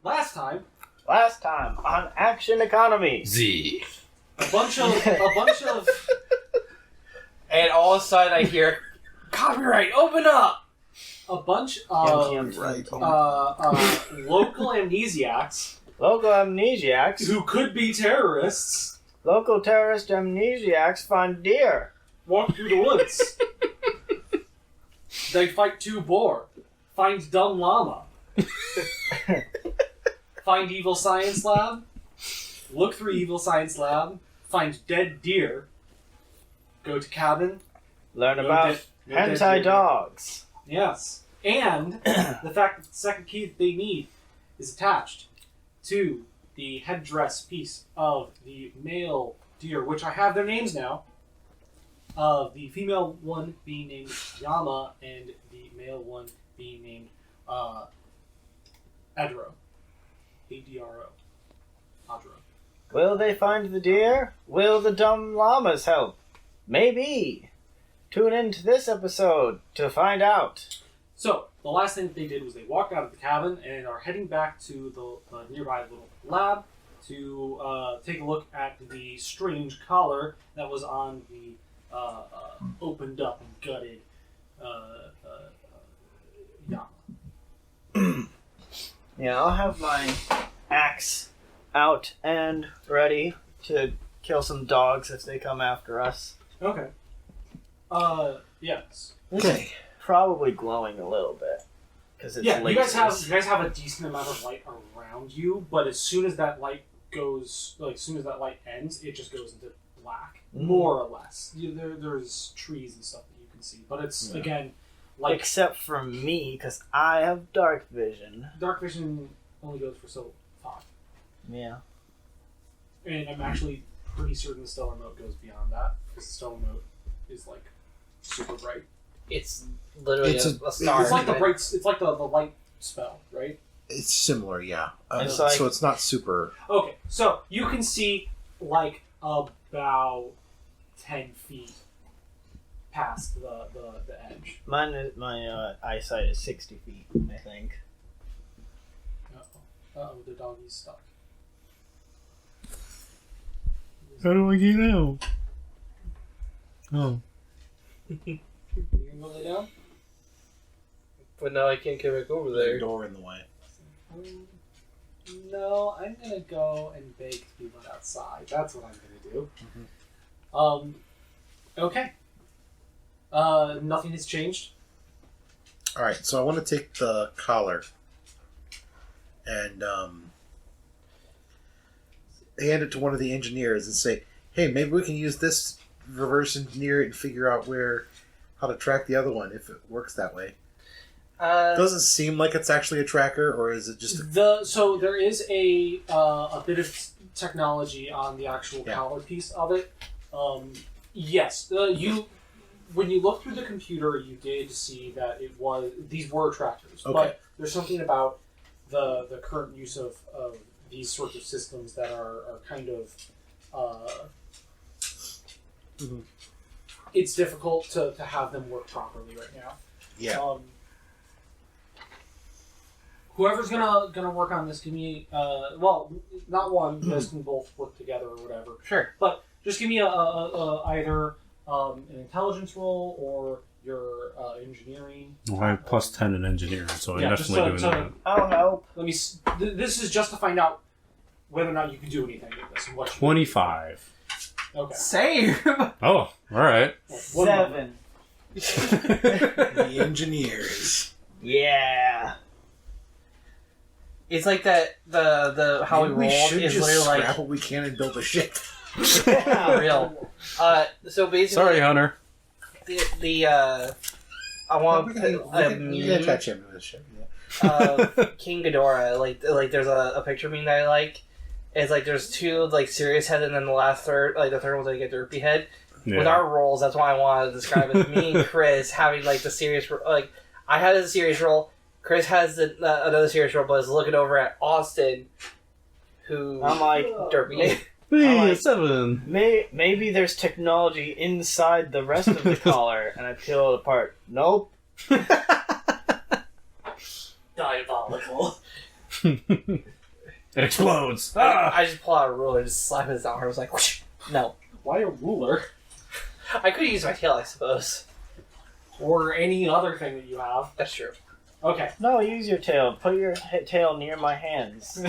Last time on Action Economy. Z. a bunch of And all of a sudden I hear, copyright, open up! a bunch of local amnesiacs Local amnesiacs. who could be terrorists Local terrorist amnesiacs find deer. walk through the woods. They fight 2 boar, find dumb llama, find evil science lab, look through evil science lab, find dead deer, go to cabin, Learn No about no dead hentai deer. dogs. Yes. And the fact that the second key that they need is attached to the headdress piece of the male deer, which I have their names now. The female one being named Yama, and the male one being named Adro. A-D-R-O. Adro. Will they find the deer? Will the dumb llamas help? Maybe. Tune into this episode to find out. So, the last thing that they did was they walked out of the cabin and are heading back to the nearby little lab to take a look at the strange collar that was on the opened up and gutted Yama. Yeah, I'll have my axe out and ready to kill some dogs if they come after us. Okay. Yes. Okay. Probably glowing a little bit because it's Yeah, you guys lasers. have a decent amount of light around you, but as soon as that light goes, like as soon as that light ends, it just goes into black, more or less. There's trees and stuff that you can see, but it's again like Except for me, because I have dark vision. dark vision only goes for so far, Yeah. and I'm actually pretty certain the stellar mode goes beyond that because the stellar mode is like super bright. It's literally It's a star. It's like the bright. It's like the light spell, right? It's similar, yeah. It's like- so it's not super. Okay, so you can see like about 10 feet past the edge. My eyesight is 60 feet, I think. Uh-oh, the doggy's stuck. How do I get out? Oh. You can go lay down? But now I can't get back over There's a there. door in the way. No, I'm gonna go and beg to be let outside. That's what I'm gonna do. Okay. Nothing has changed. Alright, so I want to take the collar and hand it to one of the engineers and say, hey, maybe we can use this, reverse engineer it and figure out how to track the other one if it works that way. Doesn't seem like it's actually a tracker, or is it just So there is a bit of technology on the actual collar piece of it. Yes, when you look through the computer, you did see that these were trackers. Okay. But there's something about the current use of these sorts of systems that are kind of it's difficult to have them work properly right now. Yeah. Whoever's gonna work on this, give me well, not one. You guys can both work together or whatever. Sure. But just give me a either an intelligence roll or your engineering. Well, I have plus 10 in engineering, so I'm Yeah, definitely just doing so- that. Oh no. Let me. This is just to find out whether or not you can do anything with this and what. 25. Okay. Save! Oh, alright. One moment. 7. The engineers. Yeah. It's like that, how Maybe we roll should is just literally scrap what we can and build a ship. like real. So basically, Sorry, Hunter. I want we to can, put we a can, we can meme attach him to the ship. Yeah. of King Ghidorah. Like there's a picture meme that I like. It's like there's 2 like serious head, and then the last third, like the third one's like a derpy head. Yeah. With our roles, that's why I want to describe it. Me and Chris having like the serious, like I had a serious role. Chris has another serious role, but is looking over at Austin, who I'm like, derpy. Hey, like- 7. maybe there's technology inside the rest of the collar, and I peel it apart. Nope. Diabolical. It explodes. I just pull out a ruler and just slap his arm. I was like, whoosh. No. Why a ruler? I could use my tail, I suppose. Or any other thing that you have. That's true. Okay. No, use your tail. Put your tail near my hands.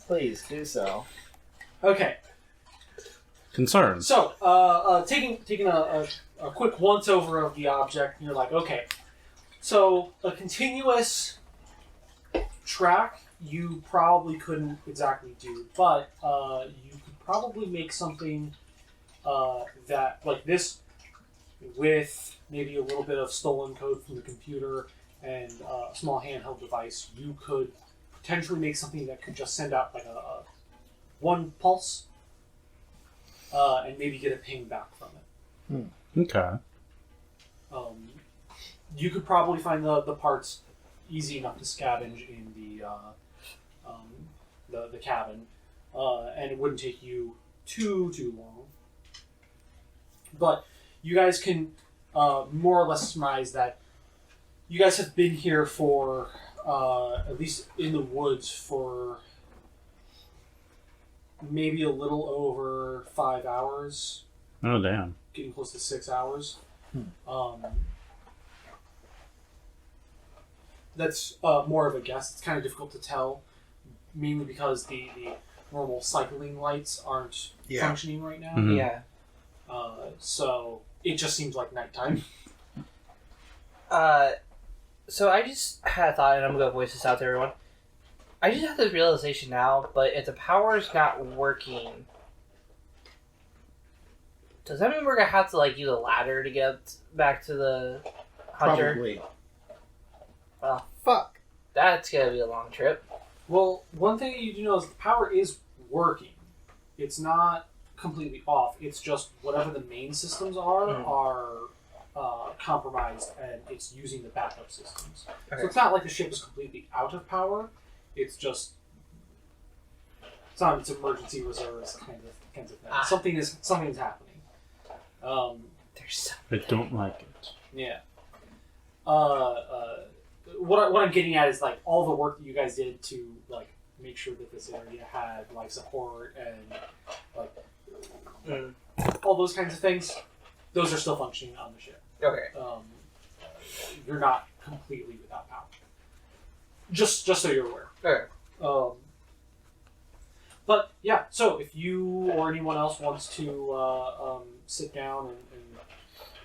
Please, do so. Okay. Concerns. So, taking a quick once over of the object, you're like, okay. So, a continuous track you probably couldn't exactly do, but you could probably make something that, like this, with maybe a little bit of stolen code from the computer and a small handheld device. You could potentially make something that could just send out like a one pulse and maybe get a ping back from it. Okay. You could probably find the parts easy enough to scavenge in the cabin, and it wouldn't take you too long. But you guys can more or less surmise that you guys have been here for at least in the woods for maybe a little over 5 hours. Oh, damn. Getting close to 6 hours. That's more of a guess. It's kind of difficult to tell, mainly because the normal cycling lights aren't functioning right now. Mhm. Yeah. So it just seems like nighttime. So I just had a thought, and I'm going to voice this out to everyone. I just had this realization now, but if the power is not working, does that mean we're going to have to, like, use a ladder to get back to the hunter? Probably. Well, fuck. That's going to be a long trip. Well, one thing you do know is the power is working. It's not completely off. It's just whatever the main systems are compromised, and it's using the backup systems. Okay. So it's not like the ship is completely out of power. It's just it's on its emergency reserves kinds of thing. Something is happening. There's so I don't like it. Yeah. What I'm getting at is like all the work that you guys did to like make sure that this area had life support and like all those kinds of things. Those are still functioning on the ship. Okay. You're not completely without power. Just so you're aware. Okay. But yeah, so if you or anyone else wants to sit down and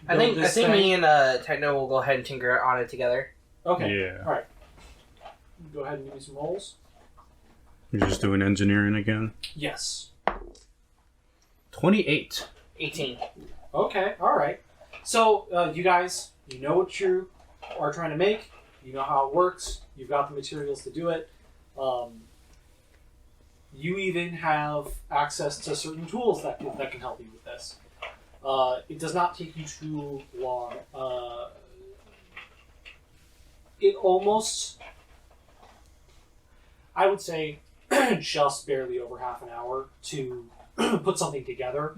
I build think this me thing- and Techno will go ahead and tinker on it together. Okay. Yeah. All right. Go ahead and give me some rolls. You're just doing engineering again? Yes. 28. 18. Okay. All right. So you guys, you know what you are trying to make. You know how it works. You've got the materials to do it. You even have access to certain tools that can help you with this. It does not take you too long. It almost, I would say, just barely over half an hour to put something together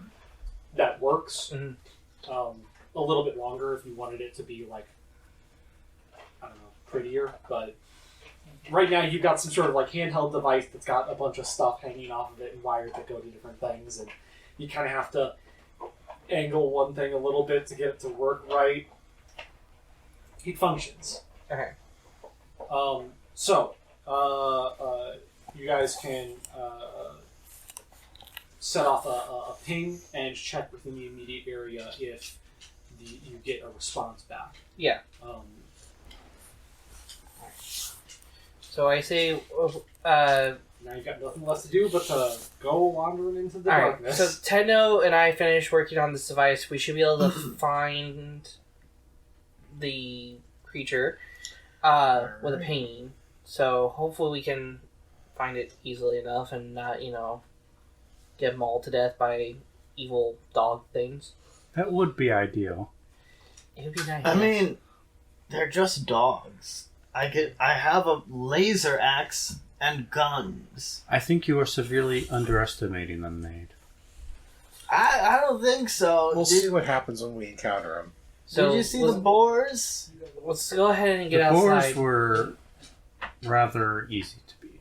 that works. Mm-hmm. A little bit longer if you wanted it to be like, I don't know, prettier. But right now you've got some sort of like handheld device that's got a bunch of stuff hanging off of it and wires that go to different things, and you kind of have to angle one thing a little bit to get it to work right. It functions. Okay. So you guys can set off a ping and check within the immediate area if you get a response back. Yeah. So I say, Now you've got nothing left to do but to go wandering into the alright, darkness. so Techno and I finished working on this device. We should be able to find the creature with a ping. So hopefully we can find it easily enough and not, get mauled to death by evil dog things. That would be ideal. It would be nice. I mean, they're just dogs. I have a laser axe and guns. I think you are severely underestimating them, Nate. I don't think so. We'll see what happens when we encounter them. so Did you see the boars? let's go ahead and get The outside. boars were rather easy to beat.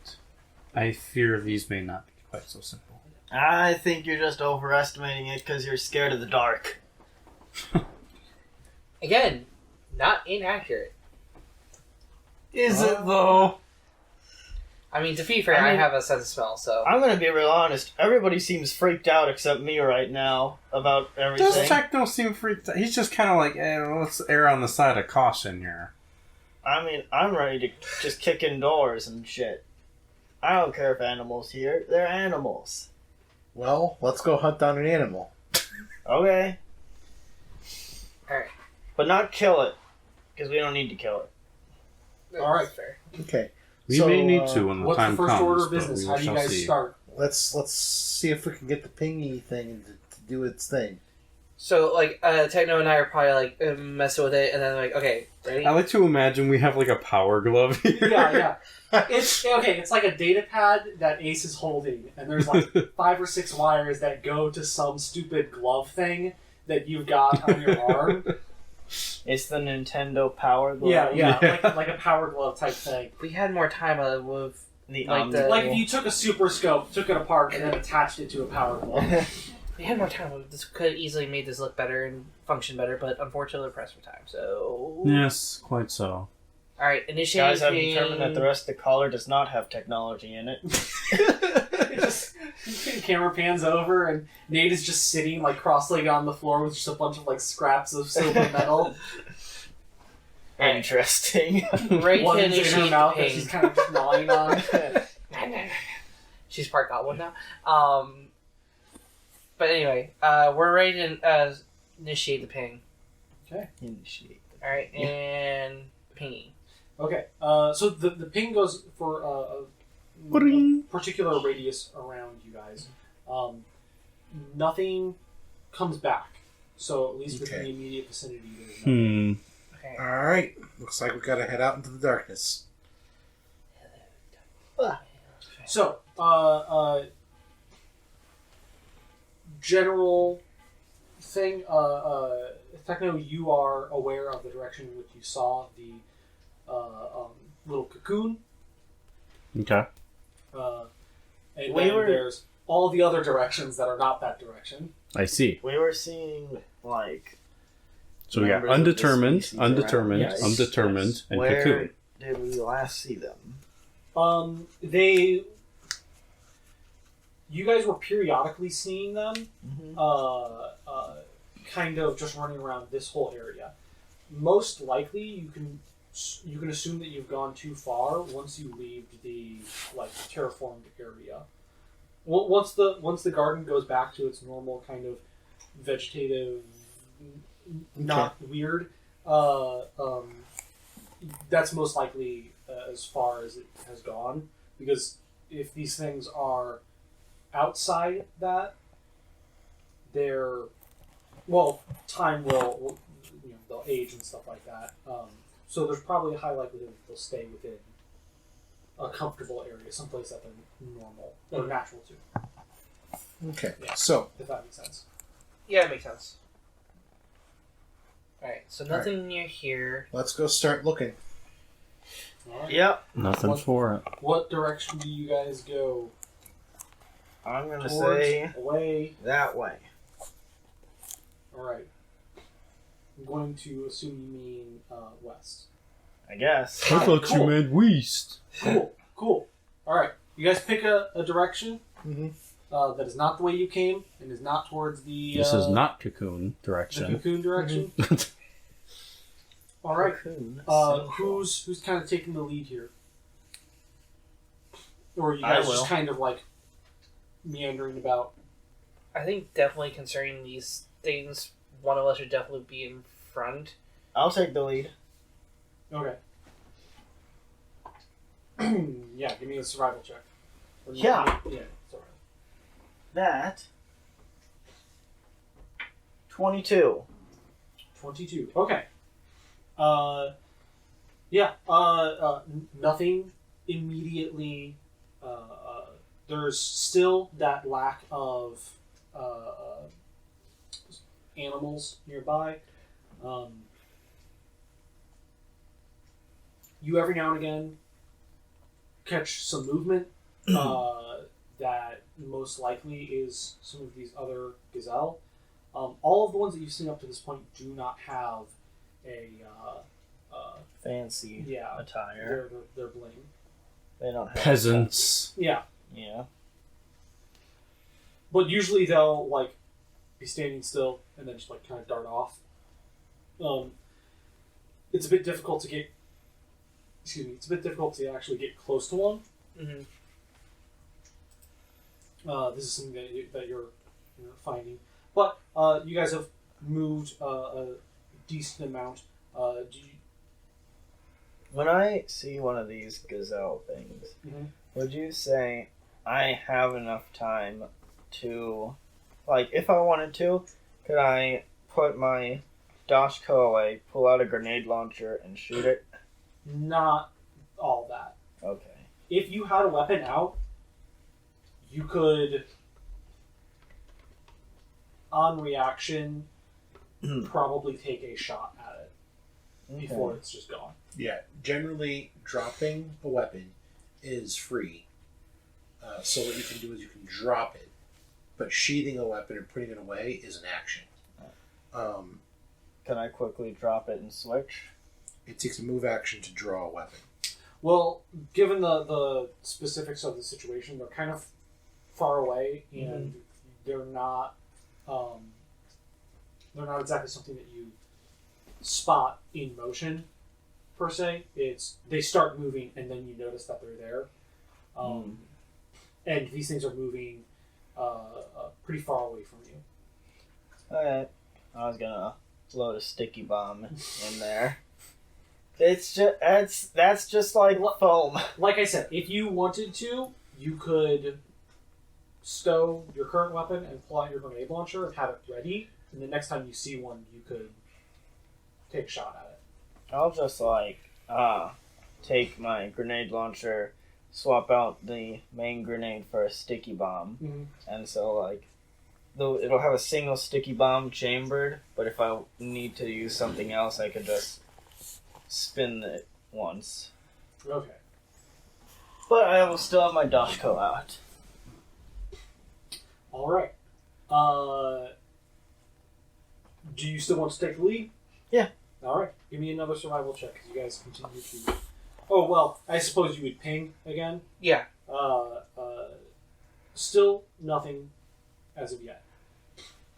I fear these may not be quite so simple. I think you're just overestimating it because you're scared of the dark. Again, not inaccurate. Is it though? I mean, to be fair, I have a sense of smell, so... I'm gonna be real honest. Everybody seems freaked out except me right now about everything. Does Techno seem freaked out? He's just kind of like, let's err on the side of caution here. I mean, I'm ready to just kick indoors and shit. I don't care if animals here. They're animals. Well, let's go hunt down an animal. Okay. Alright. But not kill it. Because we don't need to kill it. All right. Fair. Okay. We So, may need to when the What's time the first comes. order of but business? we How do you shall guys see. start? Let's see if we can get the pingy thing to do its thing. So, like, Techno and I are probably, like, messing with it, and then, like, okay, ready? I like to imagine we have like a power glove here. Yeah. It's okay. It's like a data pad that Ace is holding, and there's like 5 or 6 wires that go to some stupid glove thing that you've got on your arm. It's the Nintendo Power Glove. Yeah. Like a power glove type thing. If we had more time, I would The Like Omni- the- Like if you took a super scope, took it apart, and then attached it to a power glove. If we had more time, this could have easily made this look better and function better, but unfortunately we're pressed for time, so... Yes, quite so. Alright, initiating... Guys have determined that the rest of the collar does not have technology in it. It just the camera pans over, and Nate is just sitting like cross-legged on the floor with just a bunch of like scraps of silver metal. Interesting. Right to One's in her initiate mouth the that ping. she's kind of just gnawing on. She's part goblin now. But anyway, we're ready to initiate the ping. Initiate. Alright, and pinging. Okay, so the ping goes for a particular radius around you guys. Nothing comes back, so at least within the immediate vicinity, there's nothing. Okay. Alright. Looks like we gotta head out into the darkness. So, general thing, Techno, you are aware of the direction in which you saw the little cocoon. Okay. And We then were- there's all the other directions that are not that direction. I see. We were seeing, like... So we got members of the undetermined, species around. undetermined, Yes, undetermined, yes. and Where cocoon. did we last see them? You guys were periodically seeing them, Mm-hmm. kind of just running around this whole area. Most likely, you can assume that you've gone too far once you leave the terraformed area. Once the garden goes back to its normal kind of vegetative, not weird, that's most likely as far as it has gone. Because if these things are outside that, time will they'll age and stuff like that. So there's probably a high likelihood that they'll stay within a comfortable area, someplace that they're normal or natural to. Okay. Yeah. So, If that makes sense. Yeah, it makes sense. Alright, so nothing near here. let's go start looking. All right. Yep. Nothing What- for it. What direction do you guys go? I'm going to Towards, say away. that way. All right. I'm going to assume you mean west. I guess. I thought Cool. you meant west. Cool. All right. You guys pick a direction Mm-hmm. that is not the way you came and is not towards the. This is not cocoon the direction. cocoon direction. All right. Cocoon. Who's kind of taking the lead here? Or are you I guys will. just kind of like meandering about? I think definitely concerning these things, one of us should definitely be in front. I'll take the lead. Okay. Yeah, give me a survival check. Or Yeah. Yeah, survival. That. 22. 22. Okay. Nothing immediately. There's still that lack of animals nearby. You every now and again catch some movement that most likely is some of these other gazelle. All of the ones that you've seen up to this point do not have a fancy attire. They're bling. They don't have peasants. Yeah. Yeah. But usually they'll like be standing still and then just like kind of dart off. It's a bit difficult to get. Excuse me. It's a bit difficult to actually get close to one. Mm-hmm. This is something that you're finding, but you guys have moved a decent amount. When I see one of these gazelle things, would you say I have enough time to, like, if I wanted to, could I put my Dashko away, pull out a grenade launcher, and shoot it? Not all that. Okay. If you had a weapon out, you could, on reaction, probably take a shot at it before it's just gone. Yeah, generally dropping a weapon is free. So what you can do is you can drop it, but sheathing a weapon and putting it away is an action. Can I quickly drop it and switch? It takes a move action to draw a weapon. Well, given the specifics of the situation, they're kind of far away, and they're not exactly something that you spot in motion per se. It's they start moving and then you notice that they're there, and these things are moving pretty far away from you. Alright, I was gonna load a sticky bomb in there. It's just that's just like foam. Like I said, if you wanted to, you could stow your current weapon and pull out your grenade launcher and have it ready, and the next time you see one, you could take a shot at it. I'll just take my grenade launcher, swap out the main grenade for a sticky bomb, and so it'll have a single sticky bomb chambered, but if I need to use something else, I could just spin it once. Okay. But I will still have my Dashko out. Alright. Do you still want to take the lead? Yeah. Alright. Give me another survival check, because you guys continue to... Oh, well, I suppose you would ping again? Yeah. Still nothing as of yet.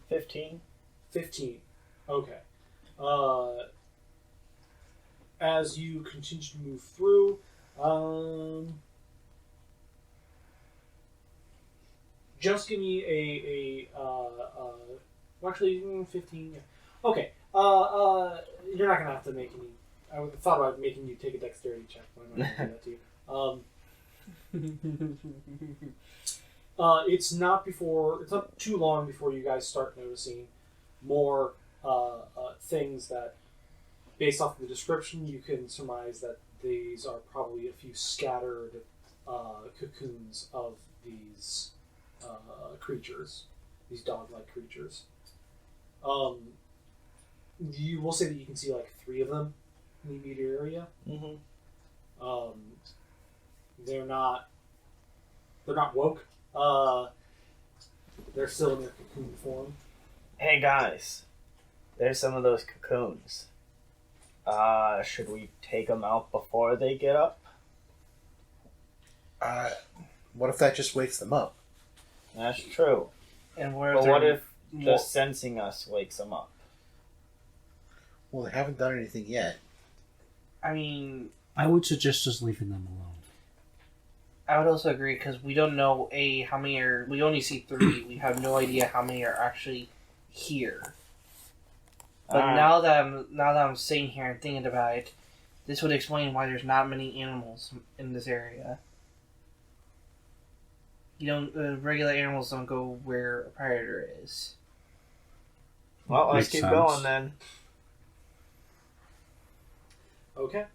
15. 15. Okay. As you continue to move through, just give me actually 15. Yeah. Okay. You're not gonna have to make any. I thought about making you take a dexterity check, but I'm not gonna do that to you. It's not too long before you guys start noticing more things that, based off of the description, you can surmise that these are probably a few scattered cocoons of these creatures, these dog-like creatures. You will say that you can see like 3 of them in the immediate area. They're not woke. They're still in their cocoon form. Hey guys, there's some of those cocoons. Should we take them out before they get up? What if that just wakes them up? That's true. And what if just sensing us wakes them up? Well, they haven't done anything yet. I mean, I would suggest just leaving them alone. I would also agree, because we don't know how many are. We only see 3. We have no idea how many are actually here. But now that I'm sitting here and thinking about it, this would explain why there's not many animals in this area. Regular animals don't go where a predator is. Well, let's Makes keep sense. going then. Okay.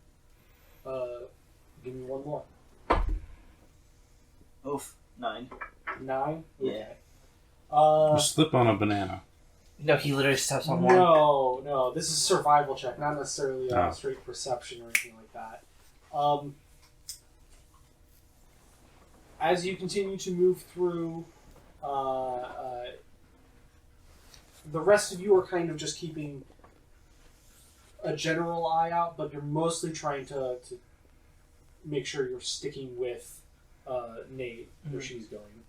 Give me one more. Oof, 9. 9? Yeah. You slip on a banana. No, he literally steps on one. No. This is a survival check, not necessarily a Oh. straight perception or anything like that. as you continue to move through, the rest of you are kind of just keeping a general eye out, but you're mostly trying to make sure you're sticking with Nate, where she's going.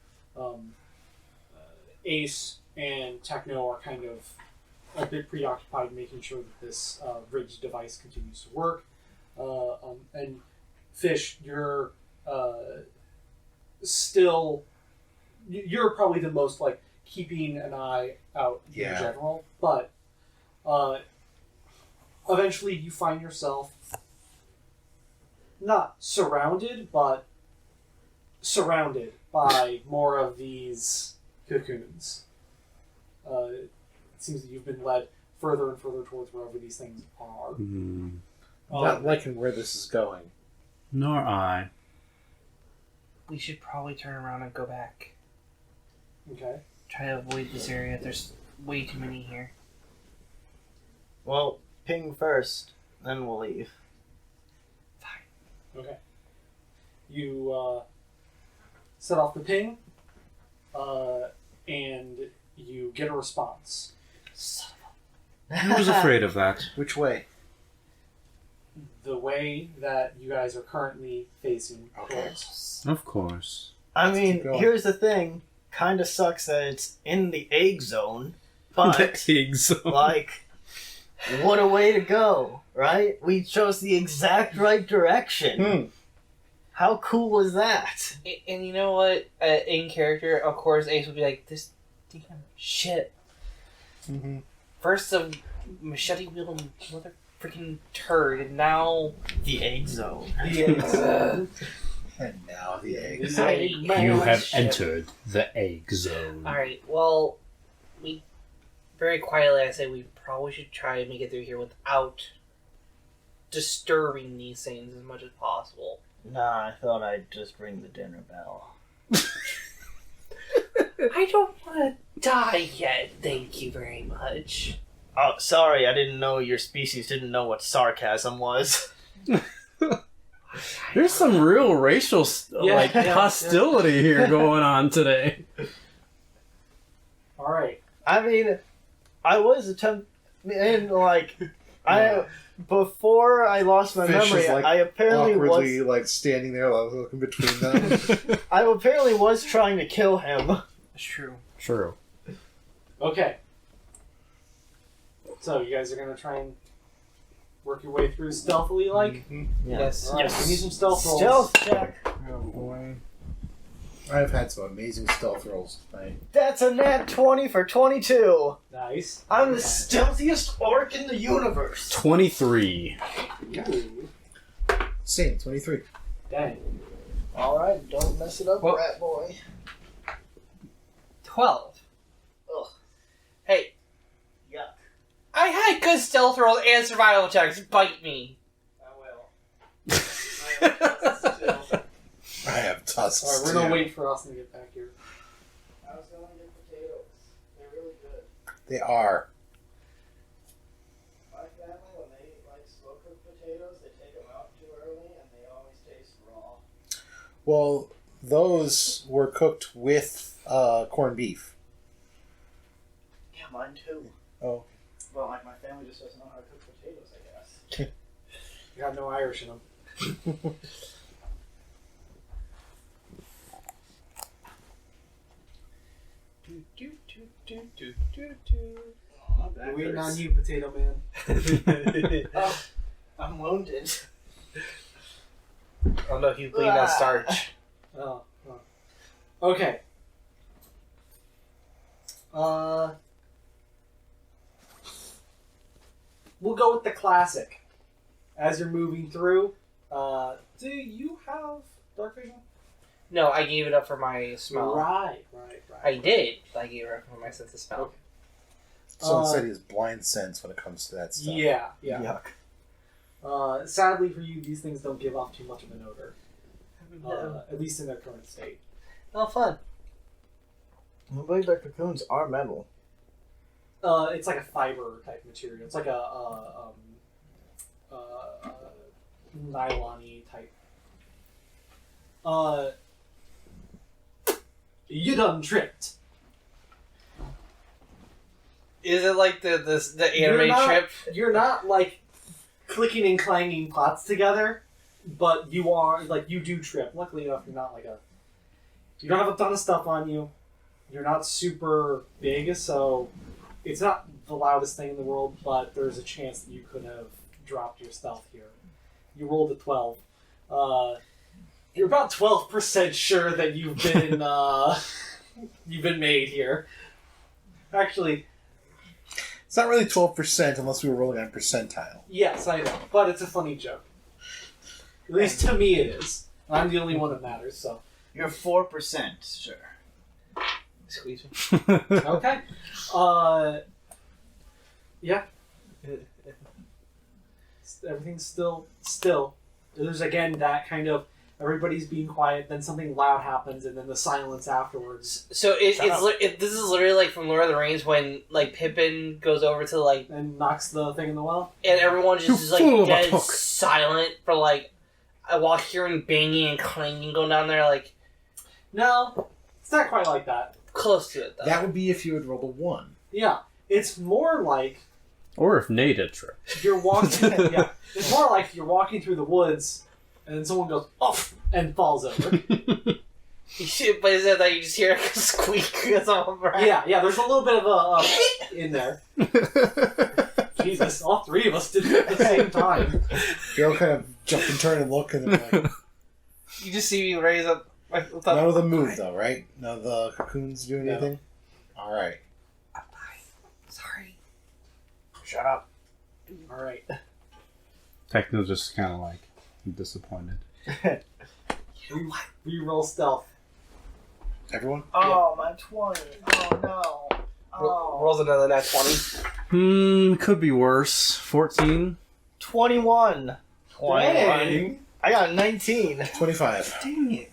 Ace and Techno are kind of a bit preoccupied making sure that this ridge device continues to work. And Fish, you're still... You're probably the most, like, keeping an eye out in general, but eventually you find yourself not surrounded, but surrounded by more of these cocoons. It seems that you've been led further and further towards wherever these things are. Not liking where this is going. Nor I. We should probably turn around and go back. Okay. Try to avoid this area. There's way too many here. Well, ping first, then we'll leave. Okay. You set off the ping, and you get a response. Son I was afraid of that. Which way? The way that you guys are currently facing. Okay. Of course. I mean, keep going. here's the thing. Kinda sucks that it's in the egg zone, but, The egg zone. like, what a way to go, right? We chose the exact right direction. How cool was that? And you know what? In character, of course, Ace would be like, this damn shit. Mm-hmm. First a machete wielding mother freaking turd, and now The egg zone. And now the eggs. You have entered the egg zone. Alright, well, we very quietly I say we probably should try and make it through here without disturbing these things as much as possible. Nah, I thought I'd just ring the dinner bell. I don't want to die yet, thank you very much. Oh, sorry, I didn't know your species didn't know what sarcasm was. There's some real racial hostility here going on today. Alright. I mean, I was before I lost my Fish memory, is, like, I apparently awkwardly, was like, standing there, like, looking between them. I apparently was trying to kill him. That's true. True. Okay. So, you guys are going to try and work your way through stealthily, like? Yes. Alright, Yes. we need some stealth rolls. Stealth check. Oh boy. I've had some amazing stealth rolls tonight. That's a nat 20 for 22. Nice. I'm the stealthiest orc in the universe. 23. Ooh. Same, 23. Dang. Alright, don't mess it up, Well- rat boy. 12. Ugh. Hey, Yuck. I had good stealth rolls and survival checks. Bite me. I will. I have tusks. Alright, we're going to wait for Austin to get back here. I was going to get potatoes. They're really good. They are. My family, when they like slow cook potatoes, they take them out too early and they always taste raw. Well, those were cooked with corned beef. Yeah, mine too. Oh. Well, like my family just doesn't know how to cook potatoes, I guess. You got no Irish in them. We're waiting on you, Potato Man. Oh, I'm wounded. Oh no, he's bleeding on starch. Oh. Okay. We'll go with the classic. As you're moving through, do you have dark vision? No, I gave it up for my smell. Right. I did, but I gave it up for my sense of smell. Okay. So instead he has blind sense when it comes to that stuff. Yeah. Yuck. Sadly for you, these things don't give off too much of an odor. At least in their current state. Oh, fun. I believe their cocoons are metal. It's like a fiber type material. It's like a nylon-y type. You done tripped. Is it like the anime trip? You're not like clicking and clanging pots together, but you are like you do trip. Luckily enough, you're not like you don't have a ton of stuff on you. You're not super big, so it's not the loudest thing in the world. But there's a chance that you could have dropped your stealth here. You rolled a 12. You're about 12% sure that you've been made here. Actually. It's not really 12% unless we were rolling on a percentile. Yes, I know, but it's a funny joke. At least to me it is. I'm the only one that matters, so. You're 4%, sure. Squeeze me. Okay. Yeah. Everything's still. There's again that kind of everybody's being quiet, then something loud happens, and then the silence afterwards. So this is literally like from Lord of the Rings when like Pippin goes over to like and knocks the thing in the well, and everyone just is like dead silent for like while hearing banging and clanging going down there. Like, no, it's not quite like that. Close to it though. That would be if you had rolled a 1. Yeah, it's more like. Or if Nate had tripped. You're walking. Yeah, it's more like you're walking through the woods. And then someone goes, off, and falls over. But is it that you just hear a squeak or something? Yeah, there's a little bit of a in there. Jesus, all three of us did it at the same time. They all kind of jump and turn and look, and they're like... You just see me raise up... None of them move, though, right? None of the cocoons do anything? No. Alright. Sorry. Shut up. Alright. Techno just kind of like... disappointed. Reroll stealth. Everyone? Oh, my 20. Oh, no. Oh. Rolls another nat 20. Could be worse. 14. 21. Dang. I got 19. 25. Dang it.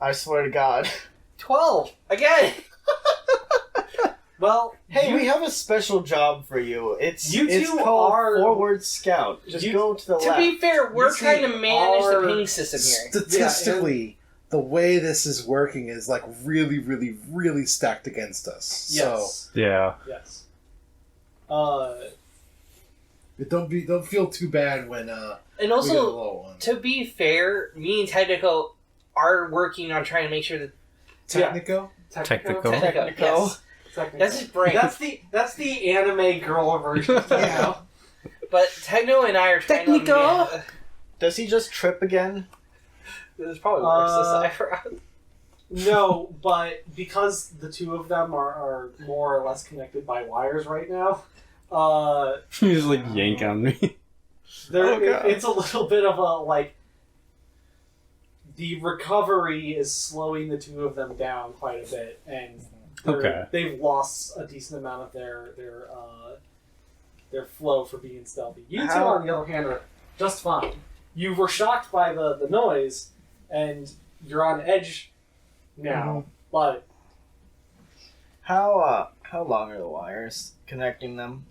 I swear to God. 12. Again. Well, hey, we have a special job for you. It's called are Forward Scout. Just go to the left. To be fair, we're trying to manage the ping system here. Statistically, the way this is working is like really, really, really stacked against us. Yes. So, yeah. Yes. Don't feel too bad when and we get a also, low one. to be fair, me and Technico are working on trying to make sure that Technico? Technical. Yes. That's his brain. That's the anime girl version of Techno. But Techno and I are trying to... Does he just trip again? This is probably worse to cipher. No, but because the two of them are more or less connected by wires right now, You just like yank on me. it's a little bit of a like. The recovery is slowing the two of them down quite a bit, and they've lost a decent amount of their flow for being stealthy. You two, on the other hand, are just fine. You were shocked by the noise, and you're on edge now. But how long are the wires connecting them?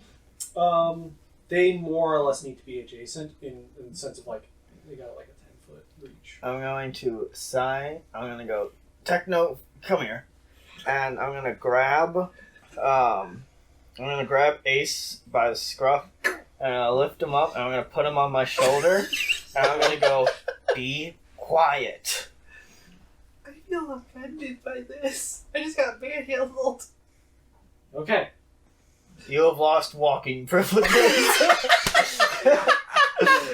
they more or less need to be adjacent in the sense of like they got like a 10-foot reach. I'm going to sigh. I'm going to go, Techno, come here. And I'm going to grab Ace by the scruff, and I'll lift him up, and I'm going to put him on my shoulder, and I'm going to go, be quiet. I feel offended by this. I just got manhandled. Okay. You have lost walking privileges.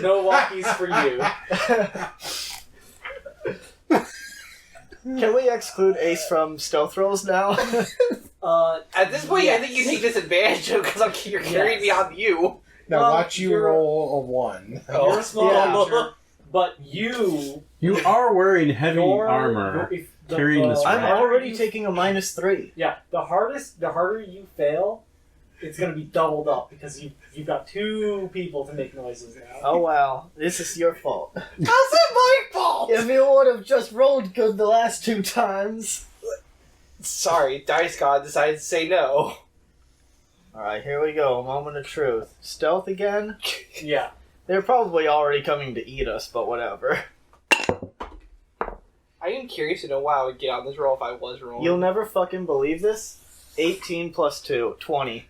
No walkies for you. Can we exclude Ace from stealth rolls now? At this point, I think you take disadvantage because you're carrying me on you. Now watch you roll a 1. You're a small creature, but you are wearing heavy armor. Carrying this I'm already taking a -3. Yeah, the harder you fail, it's going to be doubled up because you've got 2 people to make noises now. Oh well, this is your fault. How's it my fault? If you would have just rolled good the last 2 times. Sorry, Dice God decided to say no. Alright, here we go. A moment of truth. Stealth again? Yeah. They're probably already coming to eat us, but whatever. I am curious to know why I would get on this roll if I was rolling. You'll never fucking believe this. 18 plus 2, 20.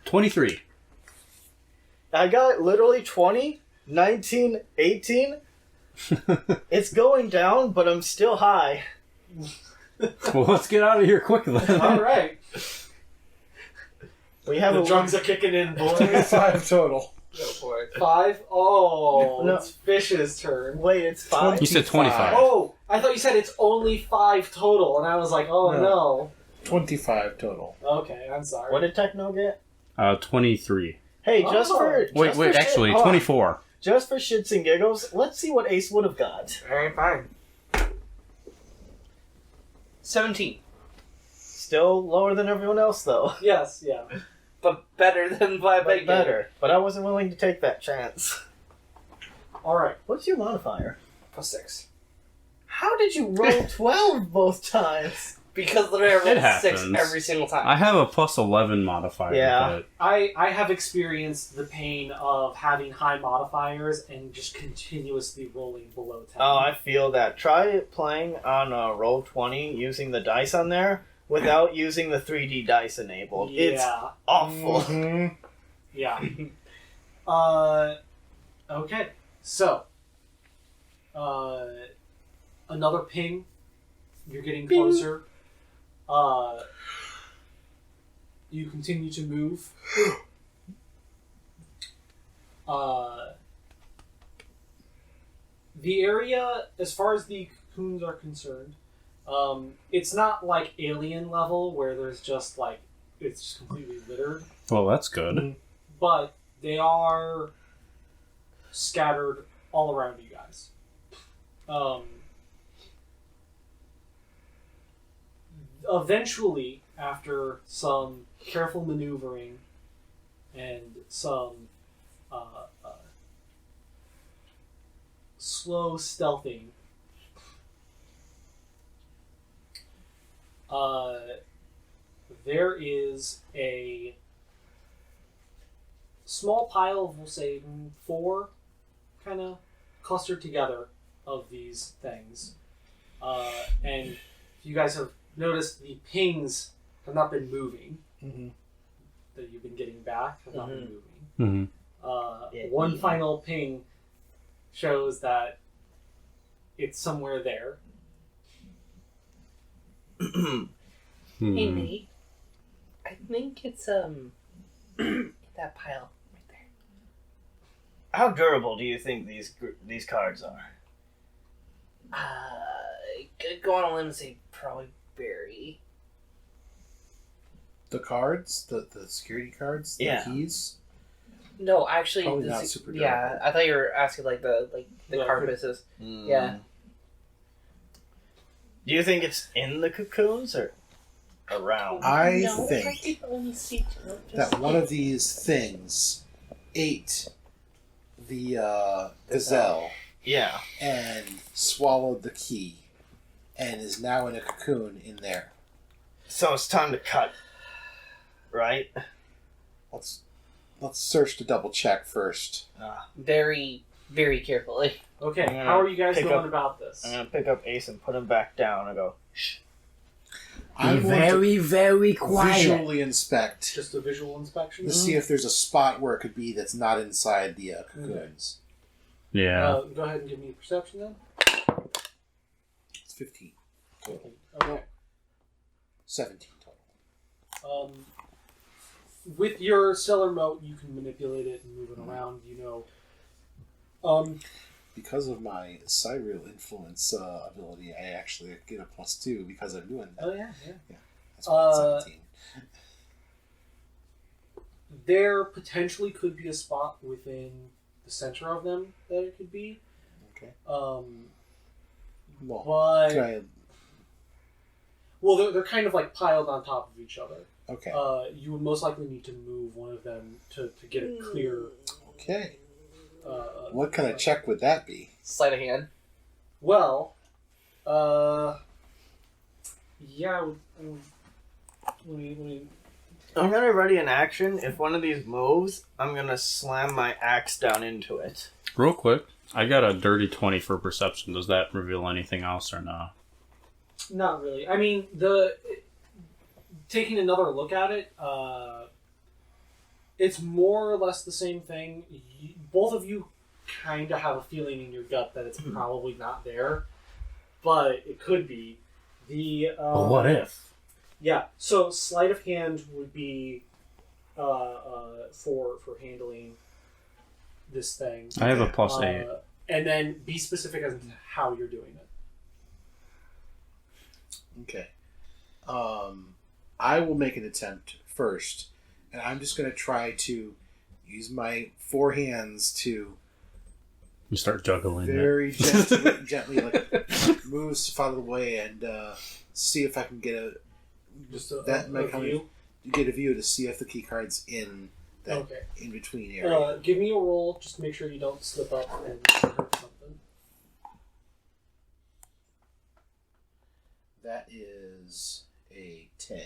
23. I got literally 20, 19, 18. It's going down, but I'm still high. Well, let's get out of here quickly. All right. We have The a drugs are kicking in, boys. 5 total. Oh, boy. 5? Oh, No. it's Fish's turn. Wait, it's 5? You said 25. Oh, I thought you said it's only 5 total, and I was like, oh no. 25 total. Okay, I'm sorry. What did Techno get? 23. Hey, just Oh. for Wait, for shit- actually, hold on. 24. Just for shits and giggles, let's see what Ace would have got. Alright, fine. 17. Still lower than everyone else, though. Yes, yeah. But better than my But better. But I wasn't willing to take that chance. All right. What's your modifier? +6. How did you roll 12 both times? Because literally I It rolled 6 happens. every single time. I have a plus 11 modifier. Yeah. I have experienced the pain of having high modifiers and just continuously rolling below 10. Oh, I feel that. Try playing on roll 20 using the dice on there without using the 3D dice enabled. It's Yeah. awful. Mm-hmm. Yeah. Okay. So, another ping. You're getting Bing. closer. You continue to move. The area, as far as the cocoons are concerned, it's not like alien level where there's just like it's just completely littered, Well, that's good. but they are scattered all around you guys. Eventually, after some careful maneuvering and some slow stealthing, there is a small pile of, we'll say, 4 kind of clustered together of these things. And if you guys have noticed, the pings have not been moving. Mm-hmm. That you've been getting back have not been moving. Mm-hmm. One final ping shows that it's somewhere there. Hey, Nate. I think it's, in that pile right there. How durable do you think these cards are? Go on a limb and say probably very. The cards? The security cards? The Yeah. keys? No, actually, Probably not super yeah. durable. I thought you were asking like the Yeah, card could- pieces. Mm. Yeah. Do you think it's in the cocoons or around? I No, think I can only see that one of these things ate the gazelle Yeah. and swallowed the key and is now in a cocoon in there. So it's time to cut. Right? Let's search to double check first. very, very carefully. Okay, I'm gonna how are you guys pick going up- about this? I'm gonna pick up Ace and put him back down and go, shh. I want to very visually inspect Just a visual inspection? to see if there's a spot where it could be that's not inside the cocoons. Yeah. Go ahead and give me a perception then. It's 15. Okay. 17 total. With your stellar mote, you can manipulate it and move it around. You know. Because of my Cyril influence ability, I actually get a +2 because I'm doing that. Oh yeah. That's why it's 17. There potentially could be a spot within the center of them that it could be. Okay. But Can I, they're kind of like piled on top of each other. okay. You would most likely need to move one of them to get a clear. Okay. What kind of check would that be? Sleight of hand. Well, yeah. Let me. I'm gonna ready an action. If one of these moves, I'm gonna slam my axe down into it. Real quick, I got a dirty 20 for perception. Does that reveal anything else or not? Not really. I mean, taking another look at it, it's more or less the same thing. Both of you kind of have a feeling in your gut that it's probably not there, but it could be. But what if? Yeah. So sleight of hand would be for handling this thing. I have a +8. And then be specific as to how you're doing it. Okay. I will make an attempt first, and I'm just going to try to use my 4 hands to You start juggling it. very gently like move stuff out of the way and see if I can get a view. Get a view to see if the key card's in that in between area. Give me a roll. Just make sure you don't slip up and hurt something. That is a 10.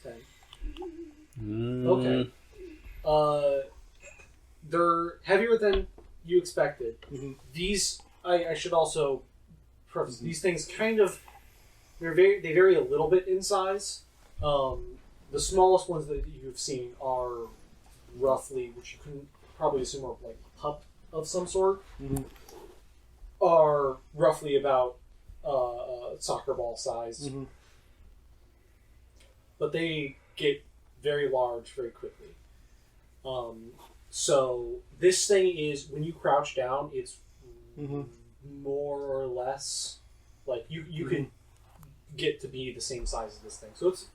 10. Okay. They're heavier than you expected. Mm-hmm. These, I should also preface, these things kind of, they vary a little bit in size. The smallest ones that you've seen are roughly, which you can probably assume are like a pup of some sort, are roughly about soccer ball size. Mm-hmm. But they get very large very quickly. So this thing is, when you crouch down, it's more or less like you can get to be the same size as this thing. So it's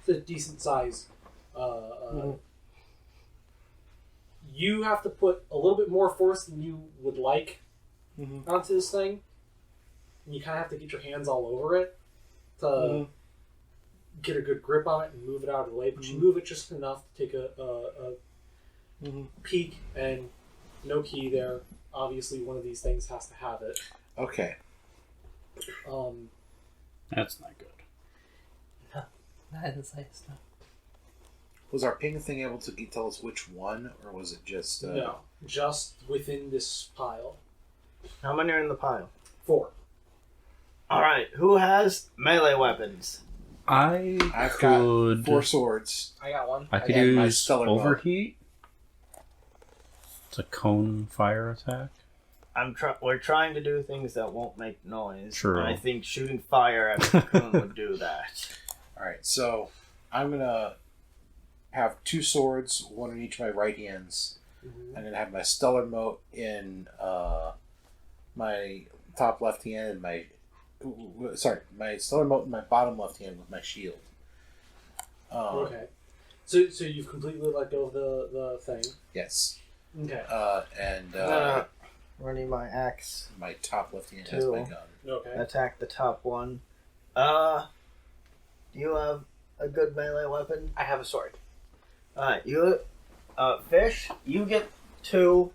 a decent size. You have to put a little bit more force than you would like onto this thing. And you kind of have to get your hands all over it to get a good grip on it and move it out of the way. But you move it just enough to take a peek, and no key there. Obviously, one of these things has to have it. Okay. That's not good. No, not in the slightest. No. Was our ping thing able to tell us which one, or was it just... No, just within this pile. How many are in the pile? 4. Alright, who has melee weapons? I've got 4 swords. I got one. I could got my use stellar bow. overheat. It's a cone fire attack. We're trying to do things that won't make noise. True. And I think shooting fire at the cocoon would do that. Alright, so I'm going to have 2 swords, one in each of my right hands. I'm going to have my stellar mote in my top left hand and my stellar mote in my bottom left hand with my shield. Okay. So you've completely let go of the thing. Yes. Okay. Running my axe. My top left hand has my gun. Okay. Attack the top one. Do you have a good melee weapon? I have a sword. Alright, Fish, you get 2.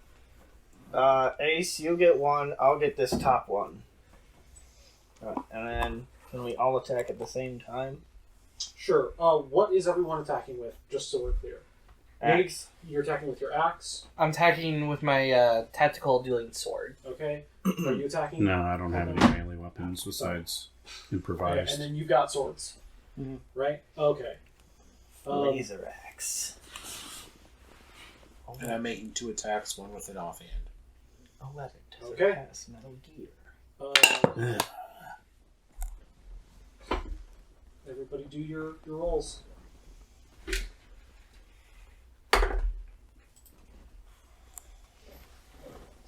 Ace, you get 1. I'll get this top one. Alright, and then can we all attack at the same time? Sure. What is everyone attacking with? Just so we're clear. Axe. You're attacking with your axe. I'm attacking with my tactical dueling sword. Okay. Are you attacking? No, I don't have any melee weapons besides improvised. Okay, and then you've got swords. Right? Okay. Laser axe. And I'm making 2 attacks, one with an offhand. 11 to Okay. surpass Metal Gear. Everybody do your rolls.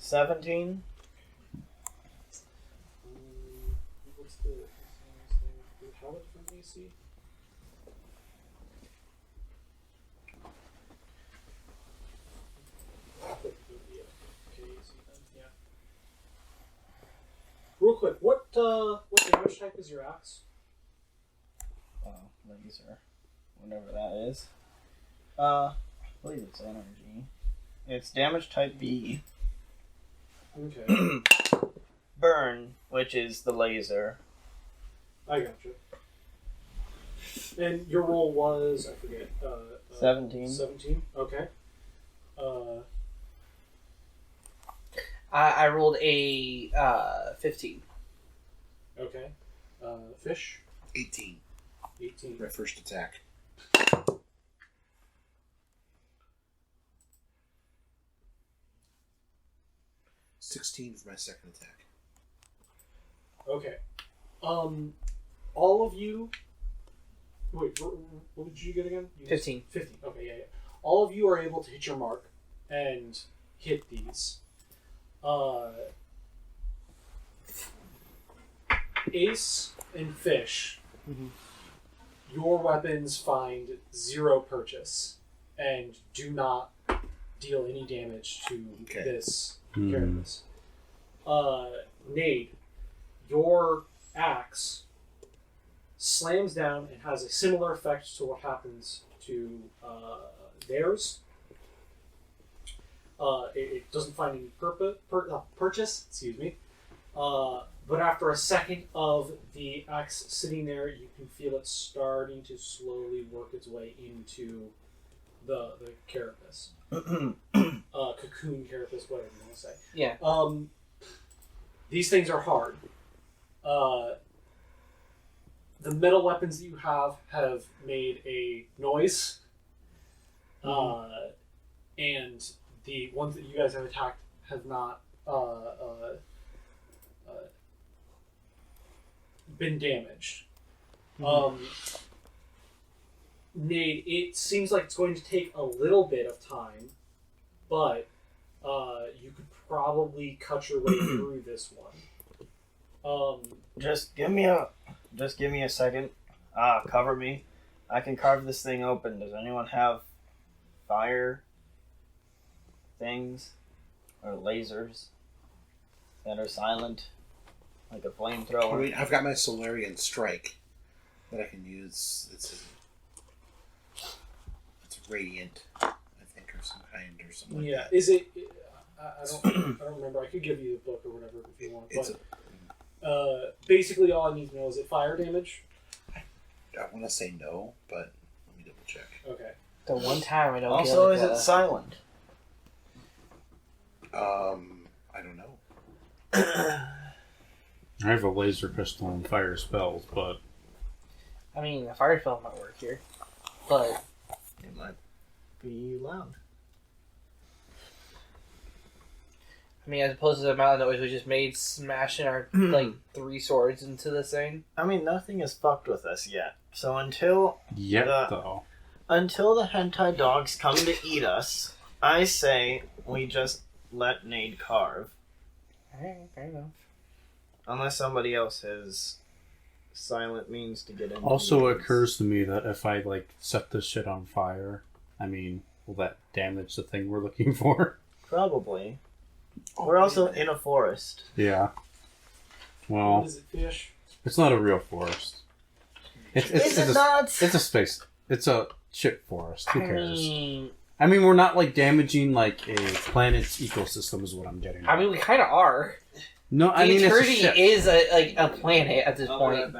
$17. What's the... How much from AC? Real quick, what damage type is your axe? Laser. Whatever that is. I believe it's energy. It's damage type B. Okay. Burn, which is the laser. I gotcha. And your roll was, I forget, 17. 17? Okay. I rolled a 15. Okay. Fish? 18. 18. My first attack. $16 for my second attack. Okay. All of you... Wait, what did you get again? 15. 15. Okay, yeah. All of you are able to hit your mark and hit these. Ace and Fish, your weapons find 0 purchase and do not deal any damage to this carapace. Nade, your axe slams down and has a similar effect to what happens to theirs. It doesn't find any purchase, excuse me. But after a second of the axe sitting there, you can feel it starting to slowly work its way into the carapace. Cocoon carapace, whatever you want to say. Yeah. These things are hard. The metal weapons that you have made a noise. And the ones that you guys have attacked have not been damaged. Nate, it seems like it's going to take a little bit of time, but you could probably cut your way through this one. Just give me a second. Cover me. I can carve this thing open. Does anyone have fire things or lasers that are silent, like a flamethrower? I mean, I've got my Solarian Strike that I can use. It's radiant, I think, or some kind, or something like that. Is it? I don't remember. I could give you the book or whatever if you want. But basically, all I need to know is it fire damage. I want to say no, but let me double check. Okay. The one time I don't Also, get is it silent? I don't know. I have a laser pistol and fire spells, but I mean, a fire spell might work here, but It might be loud. I mean, as opposed to the amount of noise we just made smashing our like 3 swords into this thing. I mean, nothing is fucked with us yet. So until though. Until the hentai dogs come to eat us, I say we just let Nade carve. Alright, fair enough. Unless somebody else has silent means to get in. Also occurs to me that if I set this shit on fire, I mean, will that damage the thing we're looking for? Probably. We're also in a forest. Yeah. Well, What is it, Fish? it's not a real forest. It's a space. It's a shit forest. Who cares? I mean, we're not damaging a planet's ecosystem is what I'm getting at. I mean, we kind of are. No, I mean, Eternity it's a ship. is a planet at this point.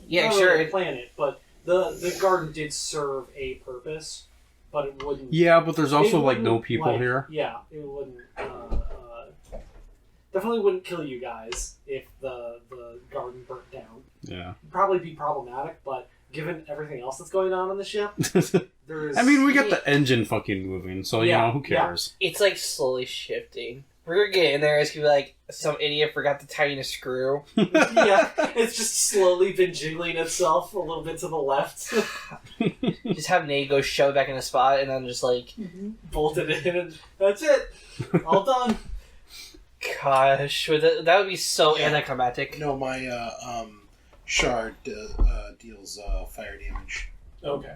Yeah, Not sure. really a planet, but the garden did serve a purpose, but it wouldn't. Yeah, but there's also it wouldn't, no people here. Yeah, it wouldn't. Definitely wouldn't kill you guys if the garden burnt down. Yeah. It'd probably be problematic, but given everything else that's going on the ship, there's. I mean, we got the engine fucking moving, so who cares? It's slowly shifting. We're gonna get in there. It's gonna be like some idiot forgot to tighten a screw. Yeah, it's just slowly been jiggling itself a little bit to the left. Just have Nate go shove it back in the spot, and then just bolted in, and that's it. All done. Gosh, that would be so anticlimactic. No, my shard deals fire damage. Okay.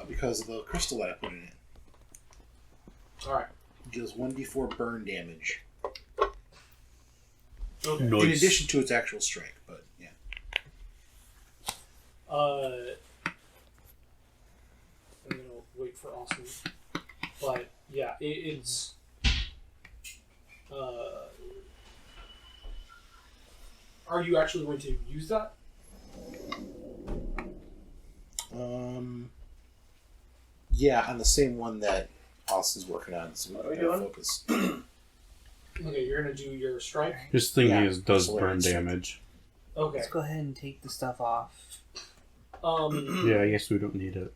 Because of the crystal that I put in it. Alright. It deals 1d4 burn damage. Okay. Nice. In addition to its actual strike, but yeah. I'm gonna wait for Austin. But yeah, it's are you actually going to use that? Yeah, on the same one that Austin's working on. So What are we gotta doing? focus. Okay, you're gonna do your strike. This thing does burn damage. Okay. Let's go ahead and take the stuff off. Yeah, I guess we don't need it.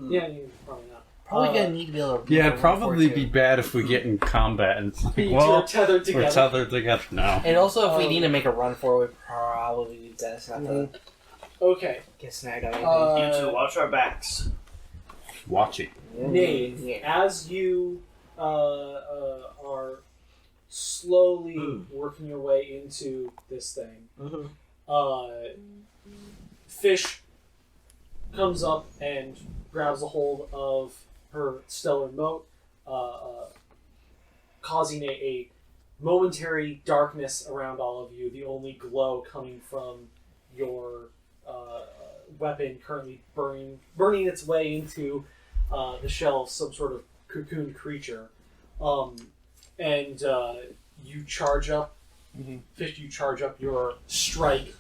Yeah, you probably not. Probably gonna need to be able to. Yeah, it'd probably be bad if we get in combat and it's like, You two well, are tethered together. we're tethered together now. And also, if we need to make a run for it, we probably do best not to Okay. get snagged on anything. You two, watch our backs. Watch it. Nate, as you are slowly working your way into this thing, Fish comes up and grabs a hold of her stellar moat, causing a momentary darkness around all of you, the only glow coming from your weapon currently burning its way into the shell of some sort of cocooned creature. And you charge up, Fish, you charge up your strike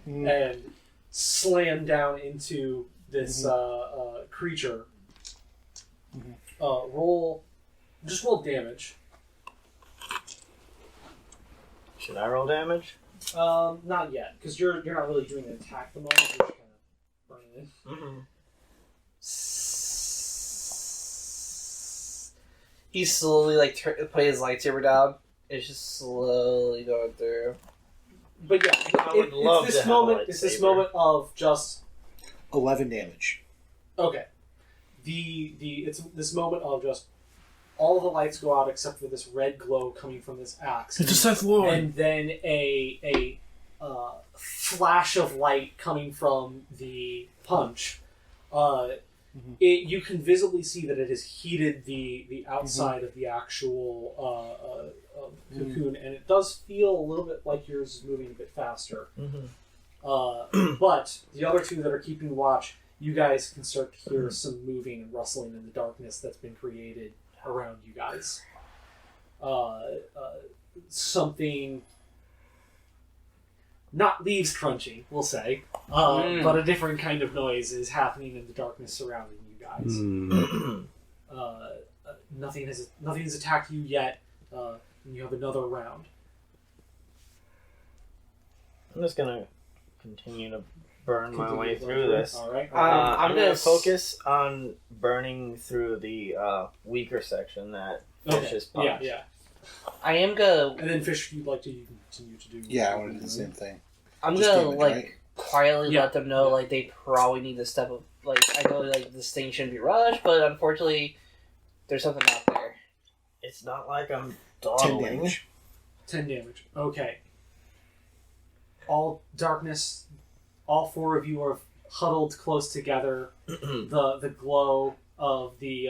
and slam down into this creature. Roll damage. Should I roll damage? Not yet, because you're not really doing an attack at the moment. You're just kind of burning it. He slowly put his lightsaber down. It's just slowly going through. But yeah, I would love it's to this have a moment. It's this lightsaber. moment of just 11 damage. okay. It's this moment of just all the lights go out except for this red glow coming from this axe. It's a Sith Lord. And then a flash of light coming from the punch. You can visibly see that it has heated the outside of the actual cocoon, and it does feel a little bit like yours is moving a bit faster. But the other two that are keeping watch, you guys can start to hear some moving and rustling in the darkness that's been created around you guys. Something, not leaves crunching, we'll say, but a different kind of noise is happening in the darkness surrounding you guys. Nothing has attacked you yet, and you have another round. I'm just gonna continue to burn my way through this. All right. I'm gonna focus on burning through the weaker section that Fish is punched. Yeah. I am gonna. And then Fish, if you'd like to, you can continue to do. Yeah, I want to do the same thing. I'm Just gonna damage, right? quietly Yeah. let them know they probably need to step up. I know this thing shouldn't be rushed, but unfortunately, there's something out there. It's not like I'm 10 dawdling. damage. 10 damage. Okay. All darkness. All four of you are huddled close together. The glow of the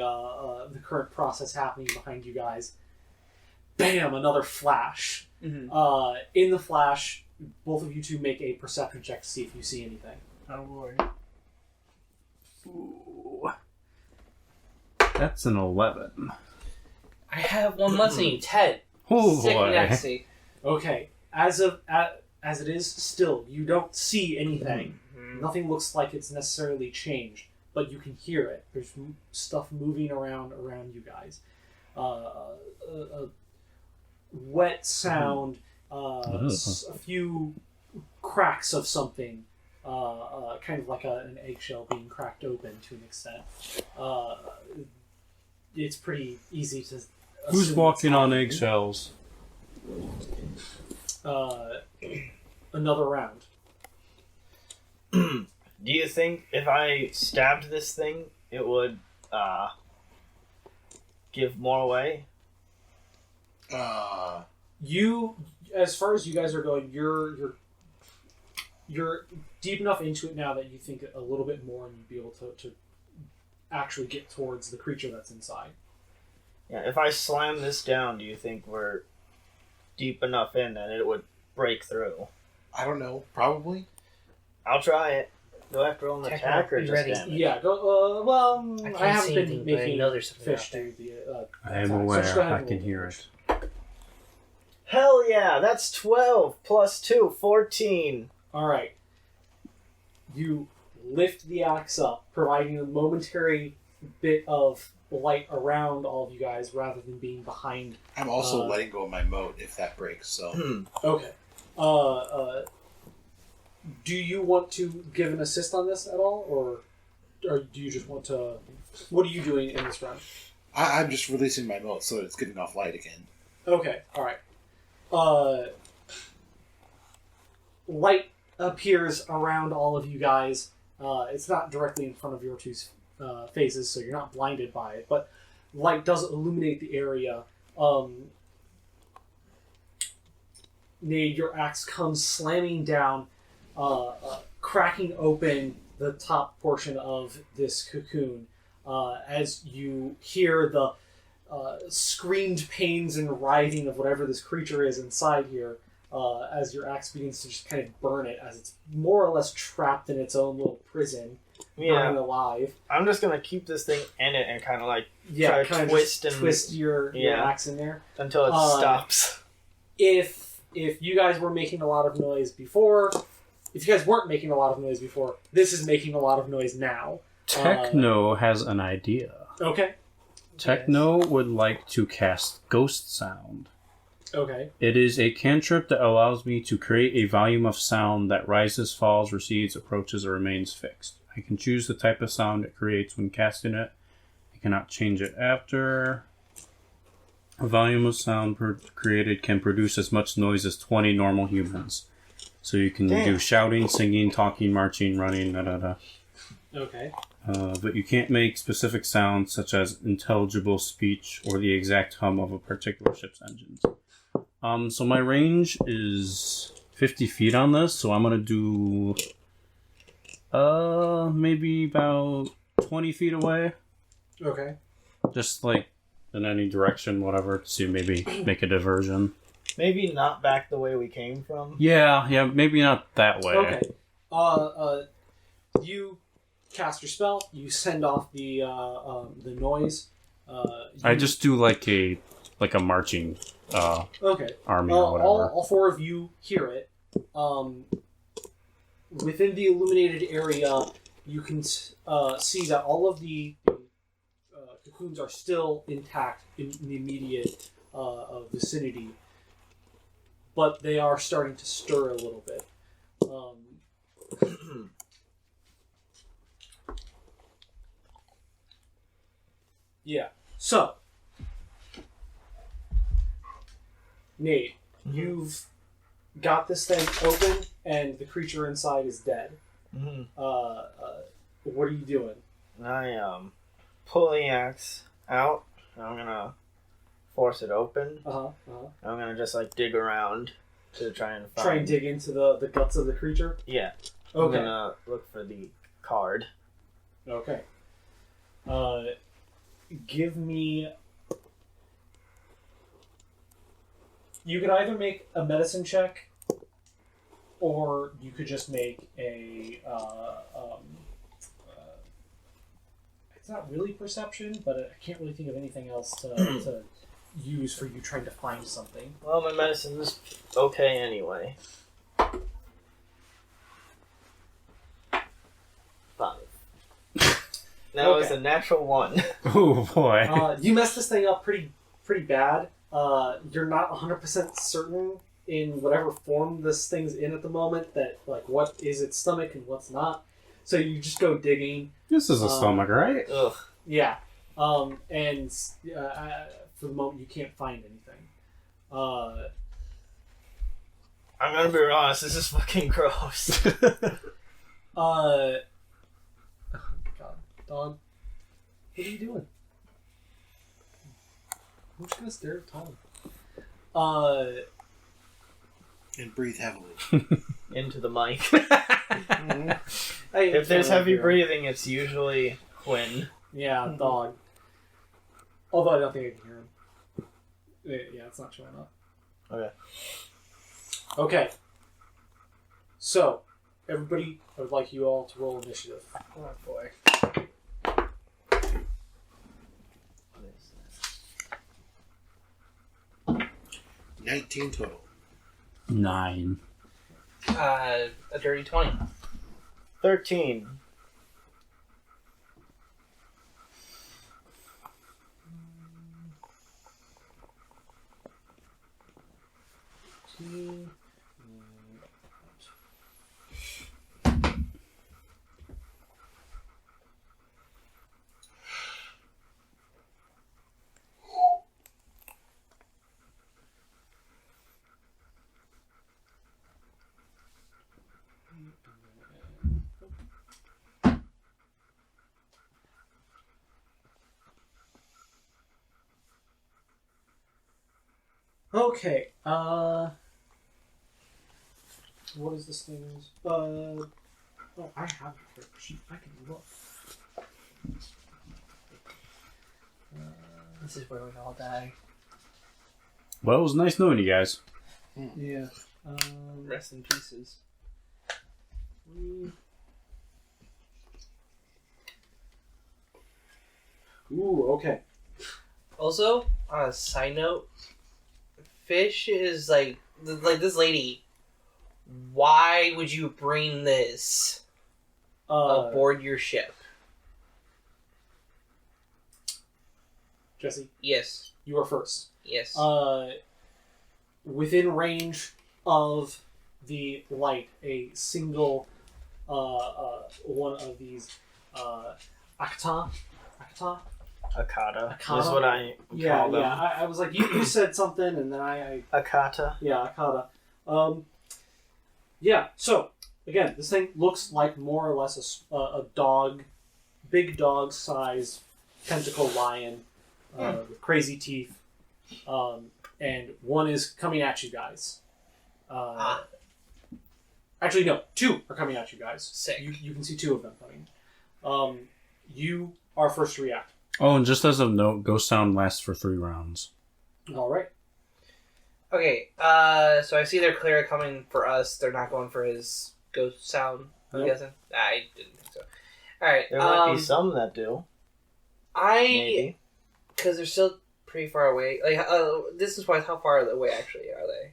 current process happening behind you guys. Bam! Another flash. In the flash, both of you two make a perception check to see if you see anything. Oh boy. Ooh. That's an 11. I have one less than you, 10. Oh Sick boy. nasty. Okay. As it is, still you don't see anything. Nothing looks like it's necessarily changed, but you can hear it. There's stuff moving around you guys. A wet sound, a few cracks of something, kind of like an eggshell being cracked open to an extent. It's pretty easy to. Who's assume walking it's on happening. eggshells? Another round. Do you think if I stabbed this thing, it would give more away? You, as far as you guys are going, you're deep enough into it now that you think a little bit more, and you'd be able to actually get towards the creature that's inside. Yeah, if I slam this down, do you think we're deep enough in that it would break through? I don't know. Probably. I'll try it. Do I have to roll an attack or Be just ready. damage? Yeah, go. Well, I can't I haven't see been anything, but I making know there's something Fish out there. do the. I am attack, so aware. just go ahead I and can roll hear damage. it. Hell yeah, that's 12 plus 2, 14. All right. You lift the axe up, providing a momentary bit of light around all of you guys rather than being behind. I'm also letting go of my moat if that breaks. So okay. Do you want to give an assist on this at all, or do you just want to? What are you doing in this round? I'm just releasing my moat so that it's getting off light again. Okay, all right. Light appears around all of you guys. It's not directly in front of your two faces, so you're not blinded by it, but light does illuminate the area. Nade, your axe comes slamming down, cracking open the top portion of this cocoon as you hear the screamed pains and writhing of whatever this creature is inside here as your axe begins to just kind of burn it as it's more or less trapped in its own little prison, burning alive. I'm just going to keep this thing in it and kind of like try to twist your axe in there until it stops. If you guys were making a lot of noise before, if you guys weren't making a lot of noise before, this is making a lot of noise now. Techno has an idea. Okay. Techno would like to cast Ghost Sound. Okay. It is a cantrip that allows me to create a volume of sound that rises, falls, recedes, approaches, or remains fixed. I can choose the type of sound it creates when casting it. I cannot change it after. A volume of sound created can produce as much noise as 20 normal humans. So you can do shouting, singing, talking, marching, running, da-da-da. Okay. But you can't make specific sounds such as intelligible speech or the exact hum of a particular ship's engines. So my range is 50 feet on this, so I'm going to do maybe about 20 feet away. Okay. Just like in any direction, whatever, to maybe make a diversion. Maybe not back the way we came from. Yeah, maybe not that way. Okay. You cast your spell. You send off the noise. I just do like a marching army or whatever. All four of you hear it. Within the illuminated area, you can see that all of the cocoons are still intact in the immediate vicinity, but they are starting to stir a little bit. Yeah. So, Nate, you've got this thing open, and the creature inside is dead. Mm-hmm. What are you doing? I pull the axe out. And I'm gonna force it open. I'm gonna just like dig around to try and dig into the guts of the creature. Yeah. Okay. I'm gonna look for the card. Okay. Give me. You could either make a medicine check, or you could just make a. It's not really perception, but I can't really think of anything else to use for you trying to find something. Well, my medicine's okay anyway. 5. That was a natural 1. Oh boy! You messed this thing up pretty bad. You're not 100% certain in whatever form this thing's in at the moment that like what is its stomach and what's not. So you just go digging. This is a stomach, right? Ugh. Yeah. And for the moment you can't find anything. I'm gonna be honest, this is fucking gross. God, dog. What are you doing? I'm just gonna stare at Tom. And breathe heavily. Into the mic. Hey, if there's heavy breathing, it's usually Quinn. Yeah, dog. Although I don't think I can hear him. Yeah, it's not showing up. Okay. Okay. So, everybody, I would like you all to roll initiative. Oh boy. 19 total. 9. A dirty 20. 13. 15. Okay, what is this thing's, oh, I have a character sheet, I can look. This is where we all die. Well, it was nice knowing you guys. Yeah. Rest in pieces. Ooh, okay. Also, on a side note, Fish is like this lady. Why would you bring this aboard your ship? Jesse, Yes. you are first. Yes. Within range of the light, a single one of these Akata. Akata. Akata? That's what I call them. I was like, you said something, and then Akata. yeah, Akata. Yeah. So again, this thing looks like more or less a dog, big dog size tentacle lion with crazy teeth, and one is coming at you guys. Actually, no, two are coming at you guys. Sick. You can see two of them coming. You are first to react. Oh, and just as a note, Ghost Sound lasts for 3 rounds. All right. Okay. So I see they're clear coming for us. They're not going for his ghost sound. I'm Nope. guessing. I didn't think so. All right. There might be some that do. Maybe. Because they're still pretty far away. Like, this is why. How far away actually are they?